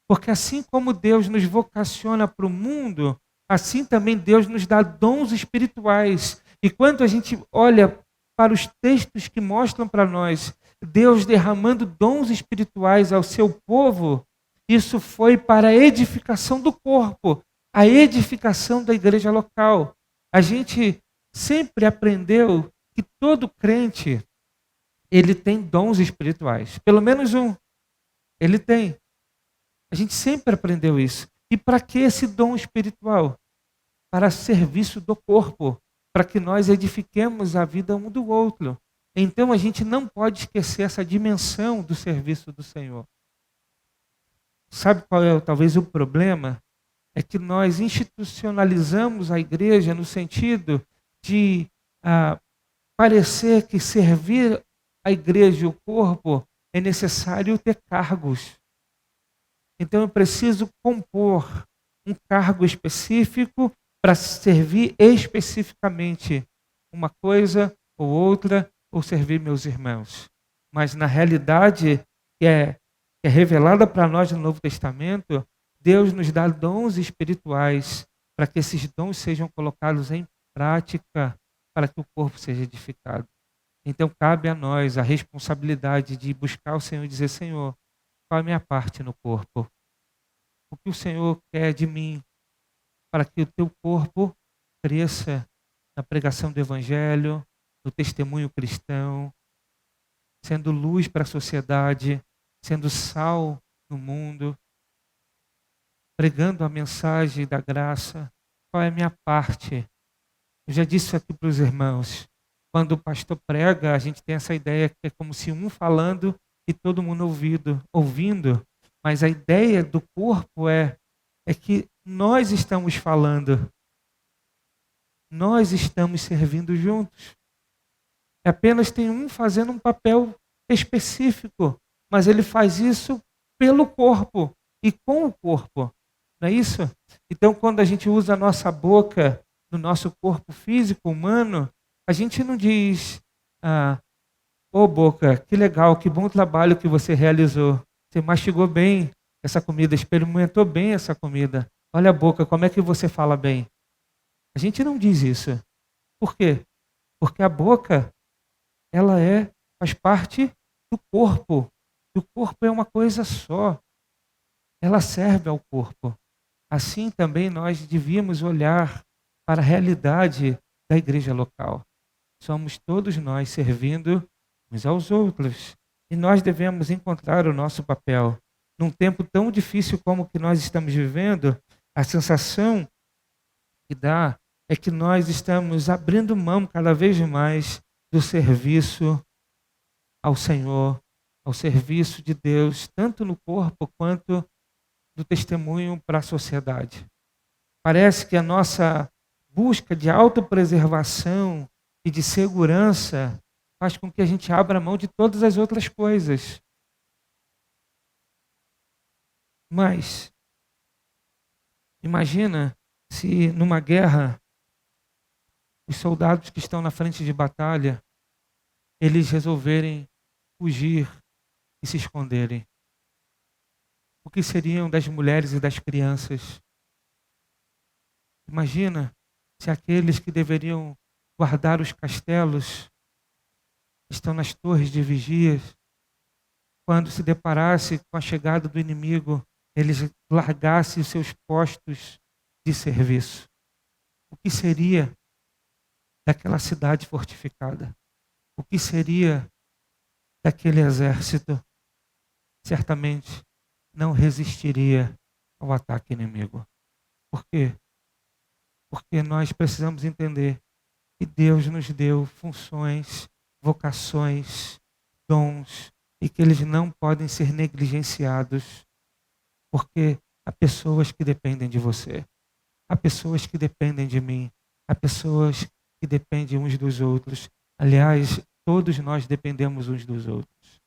[SPEAKER 1] Porque assim como Deus nos vocaciona para o mundo, assim também Deus nos dá dons espirituais. E quando a gente olha para os textos que mostram para nós Deus derramando dons espirituais ao seu povo, isso foi para a edificação do corpo, a edificação da igreja local. A gente sempre aprendeu que todo crente, ele tem dons espirituais. Pelo menos um. Ele tem. A gente sempre aprendeu isso. E para que esse dom espiritual? Para serviço do corpo, para que nós edifiquemos a vida um do outro. Então a gente não pode esquecer essa dimensão do serviço do Senhor. Sabe qual é talvez o problema? É que nós institucionalizamos a igreja no sentido de parecer que servir a igreja e o corpo é necessário ter cargos. Então eu preciso compor um cargo específico para servir especificamente uma coisa ou outra, ou servir meus irmãos. Mas na realidade é que é revelada para nós no Novo Testamento, Deus nos dá dons espirituais para que esses dons sejam colocados em prática para que o corpo seja edificado. Então cabe a nós a responsabilidade de buscar o Senhor e dizer: Senhor, qual é a minha parte no corpo? O que o Senhor quer de mim para que o teu corpo cresça na pregação do Evangelho, no testemunho cristão, sendo luz para a sociedade, sendo sal no mundo, pregando a mensagem da graça? Qual é a minha parte? Eu já disse aqui para os irmãos, quando o pastor prega, a gente tem essa ideia que é como se um falando e todo mundo ouvindo, mas a ideia do corpo é que nós estamos falando, nós estamos servindo juntos. Apenas tem um fazendo um papel específico, mas ele faz isso pelo corpo e com o corpo, não é isso? Então, quando a gente usa a nossa boca no nosso corpo físico humano, a gente não diz: ô boca, que legal, que bom trabalho que você realizou. Você mastigou bem essa comida, experimentou bem essa comida. Olha a boca, como é que você fala bem. A gente não diz isso. Por quê? Porque a boca, ela faz parte do corpo. E o corpo é uma coisa só. Ela serve ao corpo. Assim também nós devíamos olhar para a realidade da igreja local. Somos todos nós servindo uns aos outros. E nós devemos encontrar o nosso papel. Num tempo tão difícil como o que nós estamos vivendo, a sensação que dá é que nós estamos abrindo mão cada vez mais do serviço ao Senhor, ao serviço de Deus, tanto no corpo quanto do testemunho para a sociedade. Parece que a nossa busca de autopreservação e de segurança faz com que a gente abra mão de todas as outras coisas. Mas, imagina se numa guerra, os soldados que estão na frente de batalha, eles resolverem fugir e se esconderem. O que seriam das mulheres e das crianças? Imagina se aqueles que deveriam guardar os castelos estão nas torres de vigias, quando se deparasse com a chegada do inimigo, eles largassem os seus postos de serviço. O que seria daquela cidade fortificada? O que seria daquele exército? Certamente não resistiria ao ataque inimigo. Por quê? Porque nós precisamos entender que Deus nos deu funções, vocações, dons, e que eles não podem ser negligenciados, porque há pessoas que dependem de você, há pessoas que dependem de mim, há pessoas que dependem uns dos outros. Aliás, todos nós dependemos uns dos outros.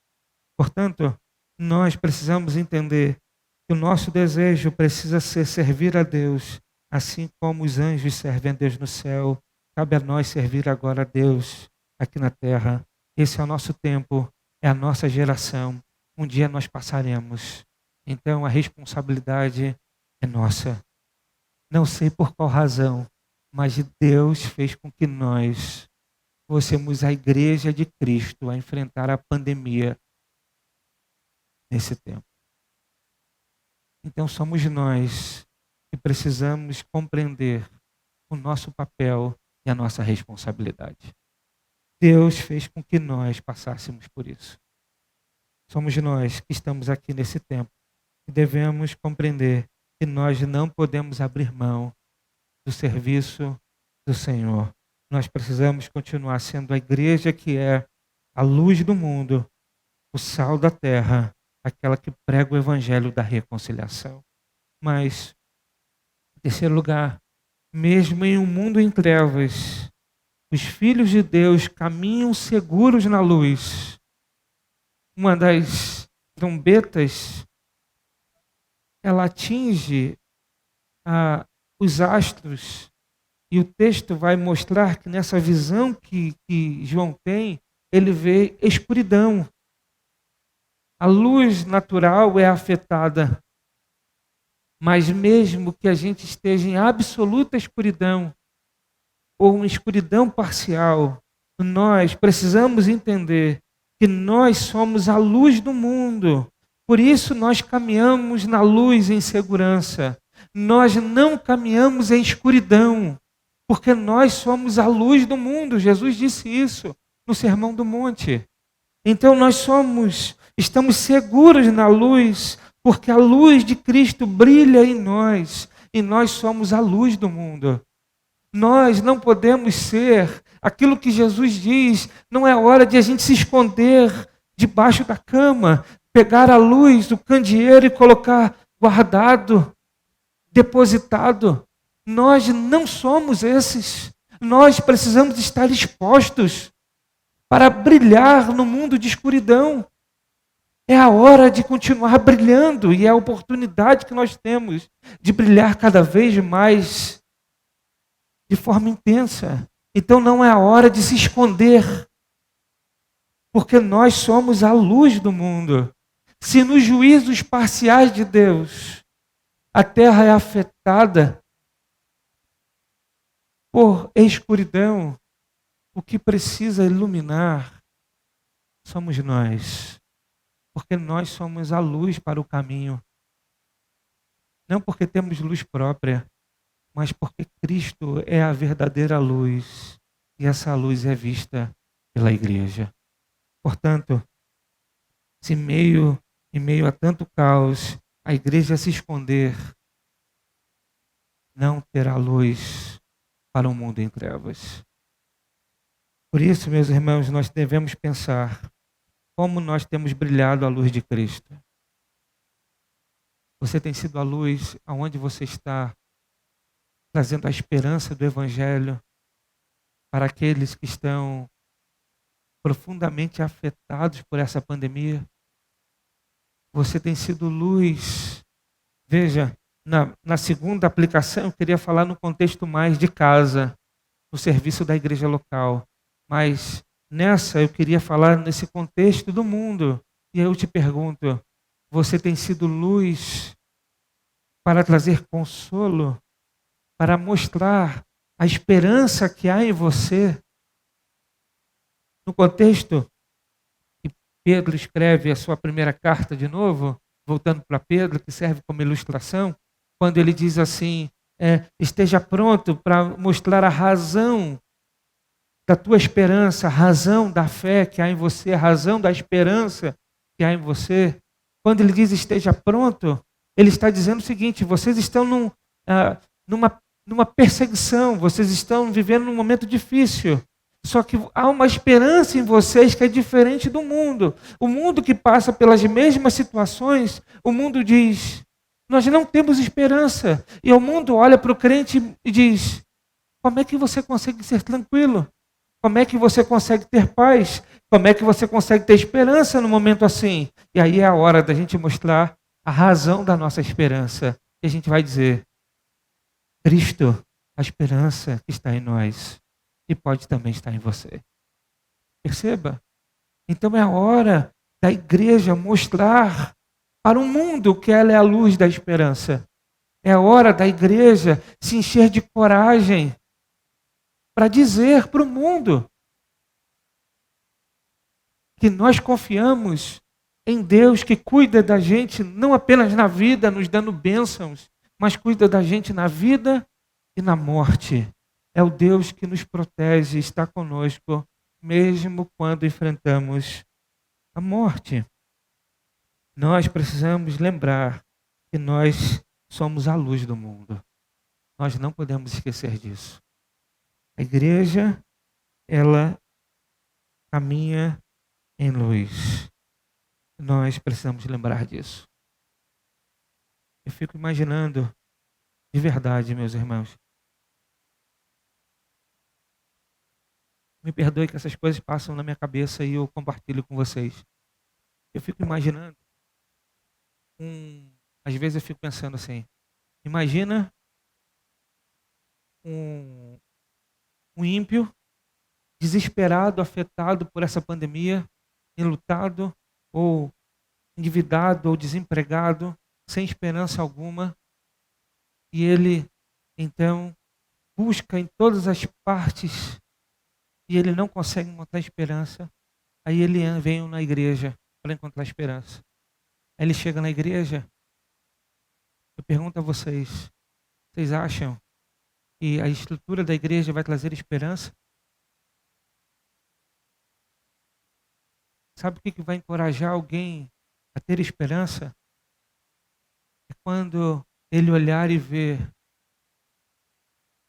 [SPEAKER 1] Portanto, nós precisamos entender que o nosso desejo precisa ser servir a Deus, assim como os anjos servem a Deus no céu. Cabe a nós servir agora a Deus aqui na terra. Esse é o nosso tempo, é a nossa geração. Um dia nós passaremos. Então a responsabilidade é nossa. Não sei por qual razão, mas Deus fez com que nós fôssemos a igreja de Cristo a enfrentar a pandemia nesse tempo. Então somos nós que precisamos compreender o nosso papel e a nossa responsabilidade. Deus fez com que nós passássemos por isso. Somos nós que estamos aqui nesse tempo e devemos compreender que nós não podemos abrir mão do serviço do Senhor. Nós precisamos continuar sendo a igreja que é a luz do mundo, o sal da terra, aquela que prega o evangelho da reconciliação. Mas, em terceiro lugar, mesmo em um mundo em trevas, os filhos de Deus caminham seguros na luz. Uma das trombetas, ela atinge os astros, e o texto vai mostrar que nessa visão que João tem, ele vê escuridão. A luz natural é afetada, mas mesmo que a gente esteja em absoluta escuridão ou uma escuridão parcial, nós precisamos entender que nós somos a luz do mundo. Por isso nós caminhamos na luz em segurança. Nós não caminhamos em escuridão, porque nós somos a luz do mundo. Jesus disse isso no Sermão do Monte. Então estamos seguros na luz, porque a luz de Cristo brilha em nós, e nós somos a luz do mundo. Nós não podemos ser aquilo que Jesus diz, não é hora de a gente se esconder debaixo da cama, pegar a luz do candeeiro e colocar guardado, depositado. Nós não somos esses. Nós precisamos estar expostos para brilhar no mundo de escuridão. É a hora de continuar brilhando e é a oportunidade que nós temos de brilhar cada vez mais de forma intensa. Então não é a hora de se esconder, porque nós somos a luz do mundo. Se nos juízos parciais de Deus a terra é afetada por escuridão, o que precisa iluminar somos nós, porque nós somos a luz para o caminho. Não porque temos luz própria, mas porque Cristo é a verdadeira luz e essa luz é vista pela igreja. Portanto, se em meio a tanto caos, a igreja se esconder, não terá luz para um mundo em trevas. Por isso, meus irmãos, nós devemos pensar como nós temos brilhado a luz de Cristo. Você tem sido a luz aonde você está, trazendo a esperança do Evangelho para aqueles que estão profundamente afetados por essa pandemia. Você tem sido luz. Veja, na segunda aplicação, eu queria falar no contexto mais de casa, no serviço da igreja local. Mas nessa eu queria falar nesse contexto do mundo. E aí eu te pergunto, você tem sido luz para trazer consolo, para mostrar a esperança que há em você? No contexto que Pedro escreve a sua primeira carta de novo, voltando para Pedro, que serve como ilustração, quando ele diz assim, esteja pronto para mostrar a razão da tua esperança, a razão da fé que há em você, a razão da esperança que há em você. Quando ele diz esteja pronto, ele está dizendo o seguinte, vocês estão numa perseguição, vocês estão vivendo num momento difícil. Só que há uma esperança em vocês que é diferente do mundo. O mundo que passa pelas mesmas situações, o mundo diz, nós não temos esperança. E o mundo olha para o crente e diz, como é que você consegue ser tranquilo? Como é que você consegue ter paz? Como é que você consegue ter esperança num momento assim? E aí é a hora da gente mostrar a razão da nossa esperança. E a gente vai dizer, Cristo, a esperança que está em nós, e pode também estar em você. Perceba? Então é a hora da igreja mostrar para o mundo que ela é a luz da esperança. É a hora da igreja se encher de coragem para dizer para o mundo que nós confiamos em Deus que cuida da gente não apenas na vida, nos dando bênçãos, mas cuida da gente na vida e na morte. É o Deus que nos protege, está conosco, mesmo quando enfrentamos a morte. Nós precisamos lembrar que nós somos a luz do mundo. Nós não podemos esquecer disso. A igreja, ela caminha em luz. Nós precisamos lembrar disso. Eu fico imaginando, de verdade, meus irmãos. Me perdoe que essas coisas passam na minha cabeça e eu compartilho com vocês. Eu fico imaginando, às vezes eu fico pensando assim, imagina um ímpio, desesperado, afetado por essa pandemia, enlutado, ou endividado ou desempregado, sem esperança alguma, e ele então busca em todas as partes e ele não consegue encontrar esperança. Aí ele vem na igreja para encontrar esperança. Aí ele chega na igreja. Eu pergunto a vocês: vocês acham que a estrutura da igreja vai trazer esperança? Sabe o que vai encorajar alguém a ter esperança? É quando ele olhar e ver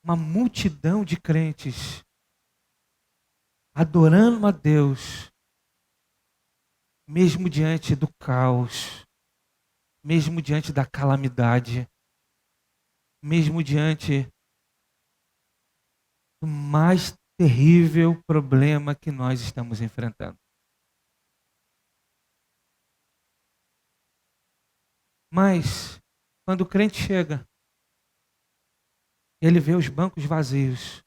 [SPEAKER 1] uma multidão de crentes adorando a Deus, mesmo diante do caos, mesmo diante da calamidade, mesmo diante do mais terrível problema que nós estamos enfrentando. Mas, quando o crente chega, ele vê os bancos vazios.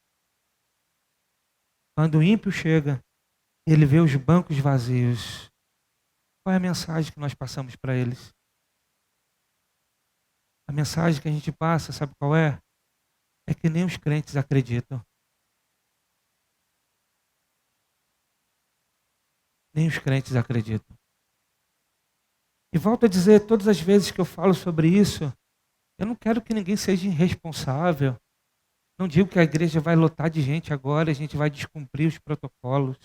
[SPEAKER 1] Quando o ímpio chega, ele vê os bancos vazios. Qual é a mensagem que nós passamos para eles? A mensagem que a gente passa, sabe qual é? É que nem os crentes acreditam. Nem os crentes acreditam. E volto a dizer, todas as vezes que eu falo sobre isso, eu não quero que ninguém seja irresponsável. Não digo que a igreja vai lotar de gente agora, a gente vai descumprir os protocolos.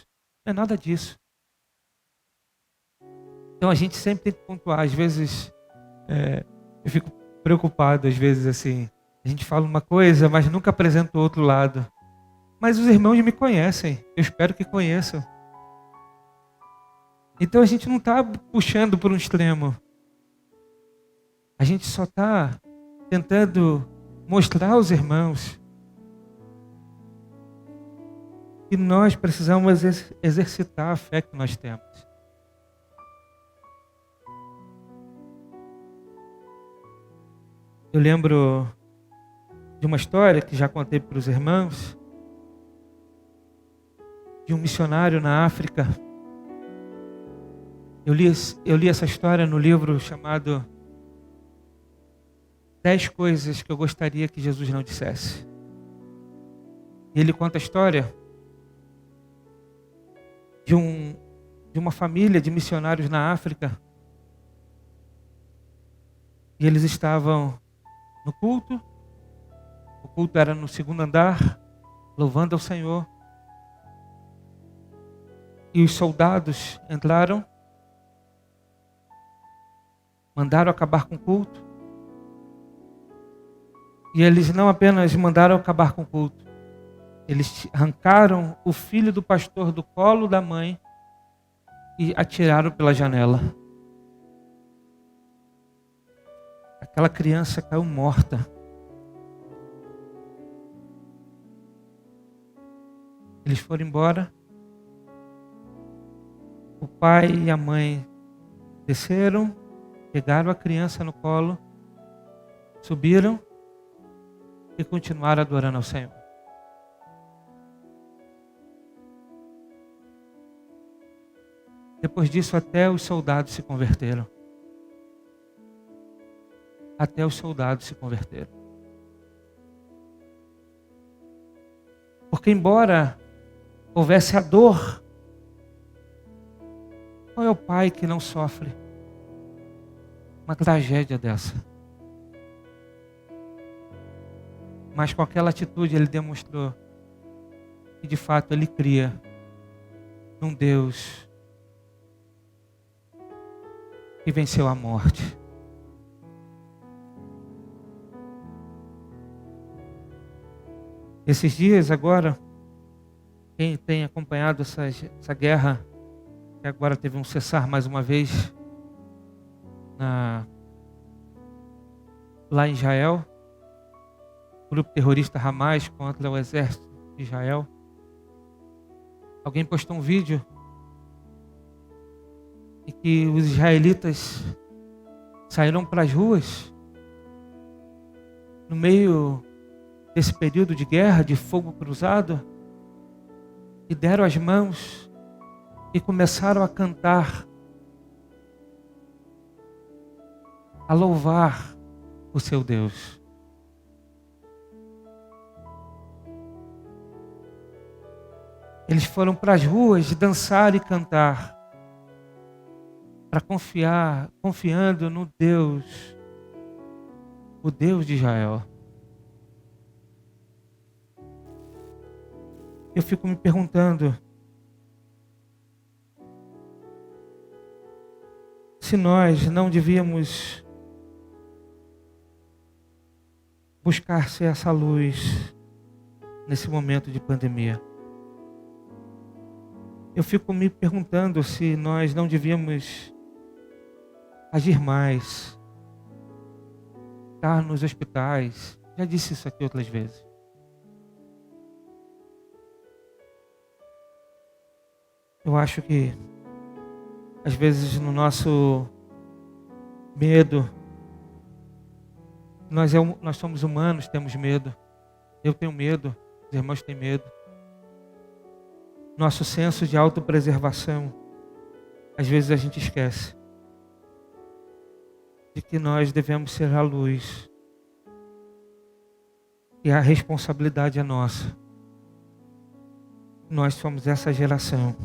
[SPEAKER 1] Não é nada disso. Então a gente sempre tem que pontuar. Às vezes, eu fico preocupado, às vezes assim, a gente fala uma coisa, mas nunca apresenta o outro lado. Mas os irmãos me conhecem, eu espero que conheçam. Então a gente não está puxando por um extremo. A gente só está tentando mostrar aos irmãos que nós precisamos exercitar a fé que nós temos. Eu lembro de uma história que já contei para os irmãos, de um missionário na África. Eu li essa história no livro chamado 10 Coisas que eu gostaria que Jesus não dissesse. E ele conta a história de uma família de missionários na África. E eles estavam no culto. O culto era no segundo andar, louvando ao Senhor. E os soldados entraram, mandaram acabar com o culto. E eles não apenas mandaram acabar com o culto, eles arrancaram o filho do pastor do colo da mãe e atiraram pela janela. Aquela criança caiu morta. Eles foram embora. O pai e a mãe desceram, pegaram a criança no colo, subiram e continuaram adorando ao Senhor. Depois disso, até os soldados se converteram. Até os soldados se converteram. Porque embora houvesse a dor, qual é o pai que não sofre uma tragédia dessa? Mas com aquela atitude ele demonstrou que de fato ele cria num Deus que venceu a morte. Esses dias agora, quem tem acompanhado essa guerra, que agora teve um cessar mais uma vez lá em Israel, o grupo terrorista Hamas contra o exército de Israel. Alguém postou um vídeo em que os israelitas saíram para as ruas no meio desse período de guerra, de fogo cruzado, e deram as mãos e começaram a cantar a louvar o seu Deus. Eles foram para as ruas dançar e cantar, para confiando no Deus, o Deus de Israel. Eu fico me perguntando se nós não devíamos buscar ser essa luz nesse momento de pandemia. Eu fico me perguntando se nós não devíamos agir mais, estar nos hospitais. Já disse isso aqui outras vezes. Eu acho que, às vezes, no nosso medo, nós somos humanos, temos medo. Eu tenho medo, os irmãos têm medo. Nosso senso de autopreservação, às vezes a gente esquece de que nós devemos ser a luz. E a responsabilidade é nossa. Nós somos essa geração.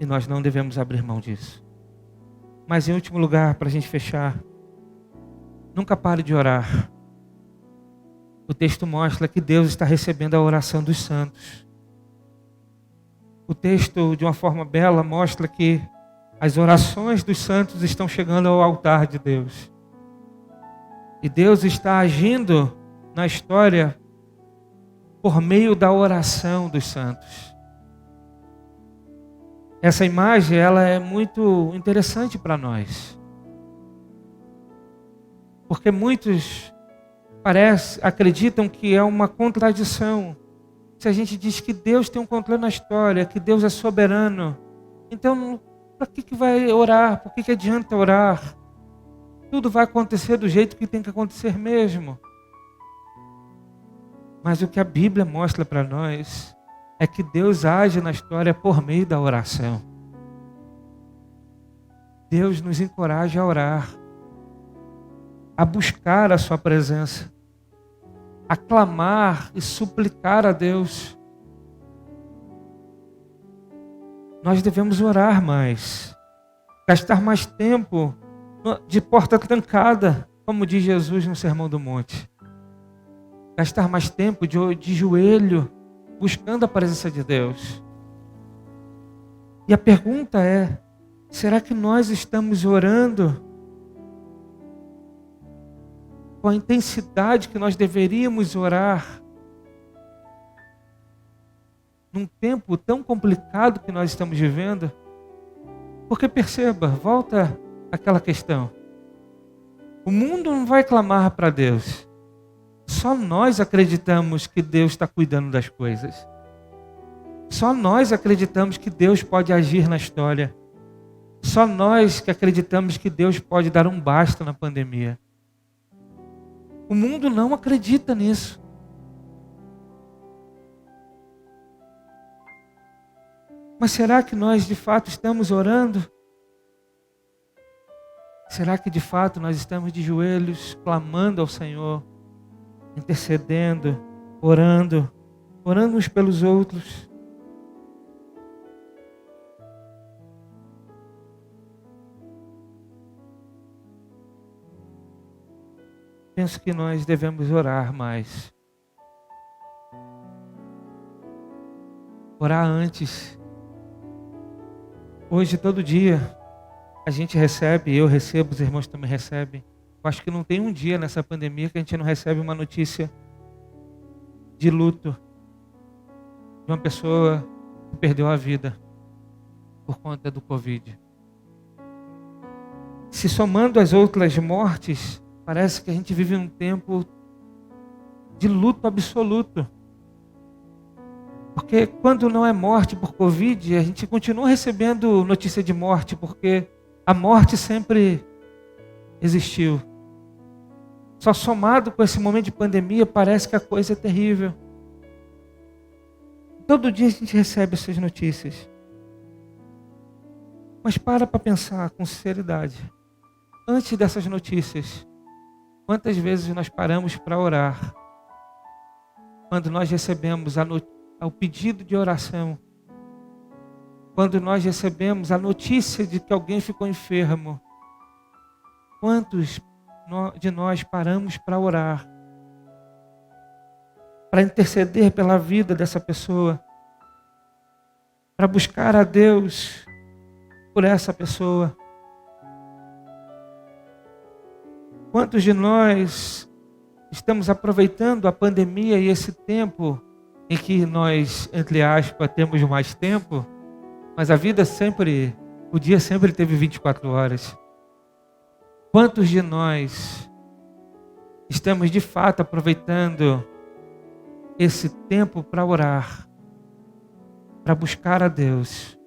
[SPEAKER 1] E nós não devemos abrir mão disso. Mas em último lugar, para a gente fechar, nunca pare de orar. O texto mostra que Deus está recebendo a oração dos santos. O texto, de uma forma bela, mostra que as orações dos santos estão chegando ao altar de Deus. E Deus está agindo na história por meio da oração dos santos. Essa imagem, ela é muito interessante para nós. Porque muitos acreditam que é uma contradição. Se a gente diz que Deus tem um controle na história, que Deus é soberano, então para que vai orar? Por que adianta orar? Tudo vai acontecer do jeito que tem que acontecer mesmo. Mas o que a Bíblia mostra para nós é que Deus age na história por meio da oração. Deus nos encoraja a orar, a buscar a sua presença, a clamar e suplicar a Deus. Nós devemos orar mais, gastar mais tempo de porta trancada, como diz Jesus no Sermão do Monte. Gastar mais tempo de joelho, buscando a presença de Deus. E a pergunta é, será que nós estamos orando com a intensidade que nós deveríamos orar num tempo tão complicado que nós estamos vivendo? Porque perceba, volta àquela questão. O mundo não vai clamar para Deus. Só nós acreditamos que Deus está cuidando das coisas. Só nós acreditamos que Deus pode agir na história. Só nós que acreditamos que Deus pode dar um basta na pandemia. O mundo não acredita nisso. Mas será que nós de fato estamos orando? Será que de fato nós estamos de joelhos clamando ao Senhor, intercedendo, orando uns pelos outros? Penso que nós devemos orar mais. Orar antes. Hoje, todo dia, a gente recebe, eu recebo, os irmãos também recebem. Eu acho que não tem um dia nessa pandemia que a gente não recebe uma notícia de luto de uma pessoa que perdeu a vida por conta do Covid. Se somando as outras mortes, parece que a gente vive um tempo de luto absoluto. Porque quando não é morte por Covid, a gente continua recebendo notícia de morte, porque a morte sempre existiu. Só somado com esse momento de pandemia, parece que a coisa é terrível. Todo dia a gente recebe essas notícias. Mas para pensar com sinceridade. antes dessas notícias, quantas vezes nós paramos para orar? Quando nós recebemos o pedido de oração, quando nós recebemos a notícia de que alguém ficou enfermo, quantos de nós paramos para orar, para interceder pela vida dessa pessoa, para buscar a Deus por essa pessoa? Quantos de nós estamos aproveitando a pandemia e esse tempo em que nós, entre aspas, temos mais tempo, mas o dia sempre teve 24 horas. Quantos de nós estamos de fato aproveitando esse tempo para orar, para buscar a Deus?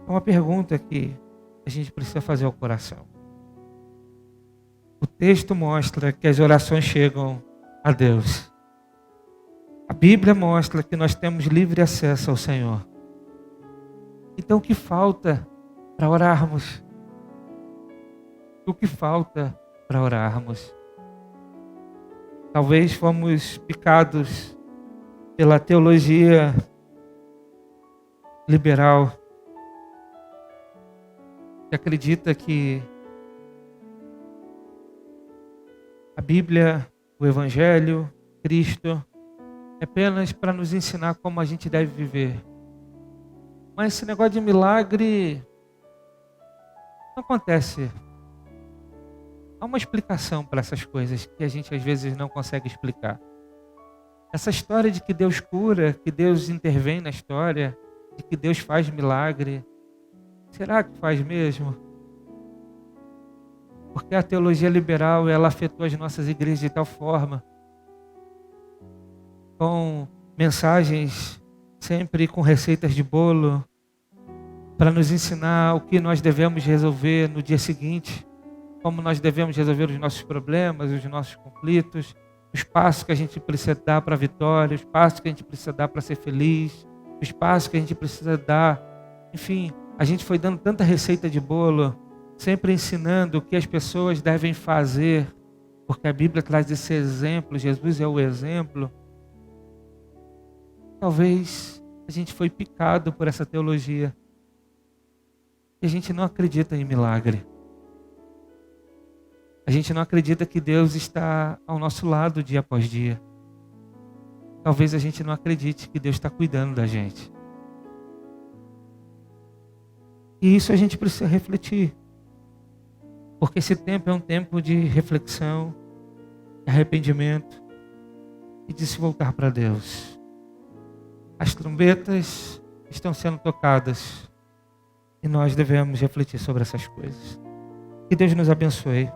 [SPEAKER 1] É uma pergunta que a gente precisa fazer ao coração. O texto mostra que as orações chegam a Deus. A Bíblia mostra que nós temos livre acesso ao Senhor. Então o que falta para orarmos? O que falta para orarmos? Talvez fomos picados pela teologia liberal, que acredita que a Bíblia, o Evangelho, Cristo, é apenas para nos ensinar como a gente deve viver. Mas esse negócio de milagre não acontece. Há uma explicação para essas coisas que a gente às vezes não consegue explicar. Essa história de que Deus cura, que Deus intervém na história, de que Deus faz milagre, será que faz mesmo? Porque a teologia liberal, ela afetou as nossas igrejas de tal forma, com mensagens sempre com receitas de bolo, para nos ensinar o que nós devemos resolver no dia seguinte, como nós devemos resolver os nossos problemas, os nossos conflitos, os passos que a gente precisa dar para a vitória, os passos que a gente precisa dar para ser feliz, os passos que a gente precisa dar. Enfim, a gente foi dando tanta receita de bolo, sempre ensinando o que as pessoas devem fazer, porque a Bíblia traz esse exemplo, Jesus é o exemplo. Talvez a gente foi picado por essa teologia e a gente não acredita em milagre. A gente não acredita que Deus está ao nosso lado dia após dia. Talvez a gente não acredite que Deus está cuidando da gente. E isso a gente precisa refletir. Porque esse tempo é um tempo de reflexão, de arrependimento e de se voltar para Deus. As trombetas estão sendo tocadas e nós devemos refletir sobre essas coisas. Que Deus nos abençoe.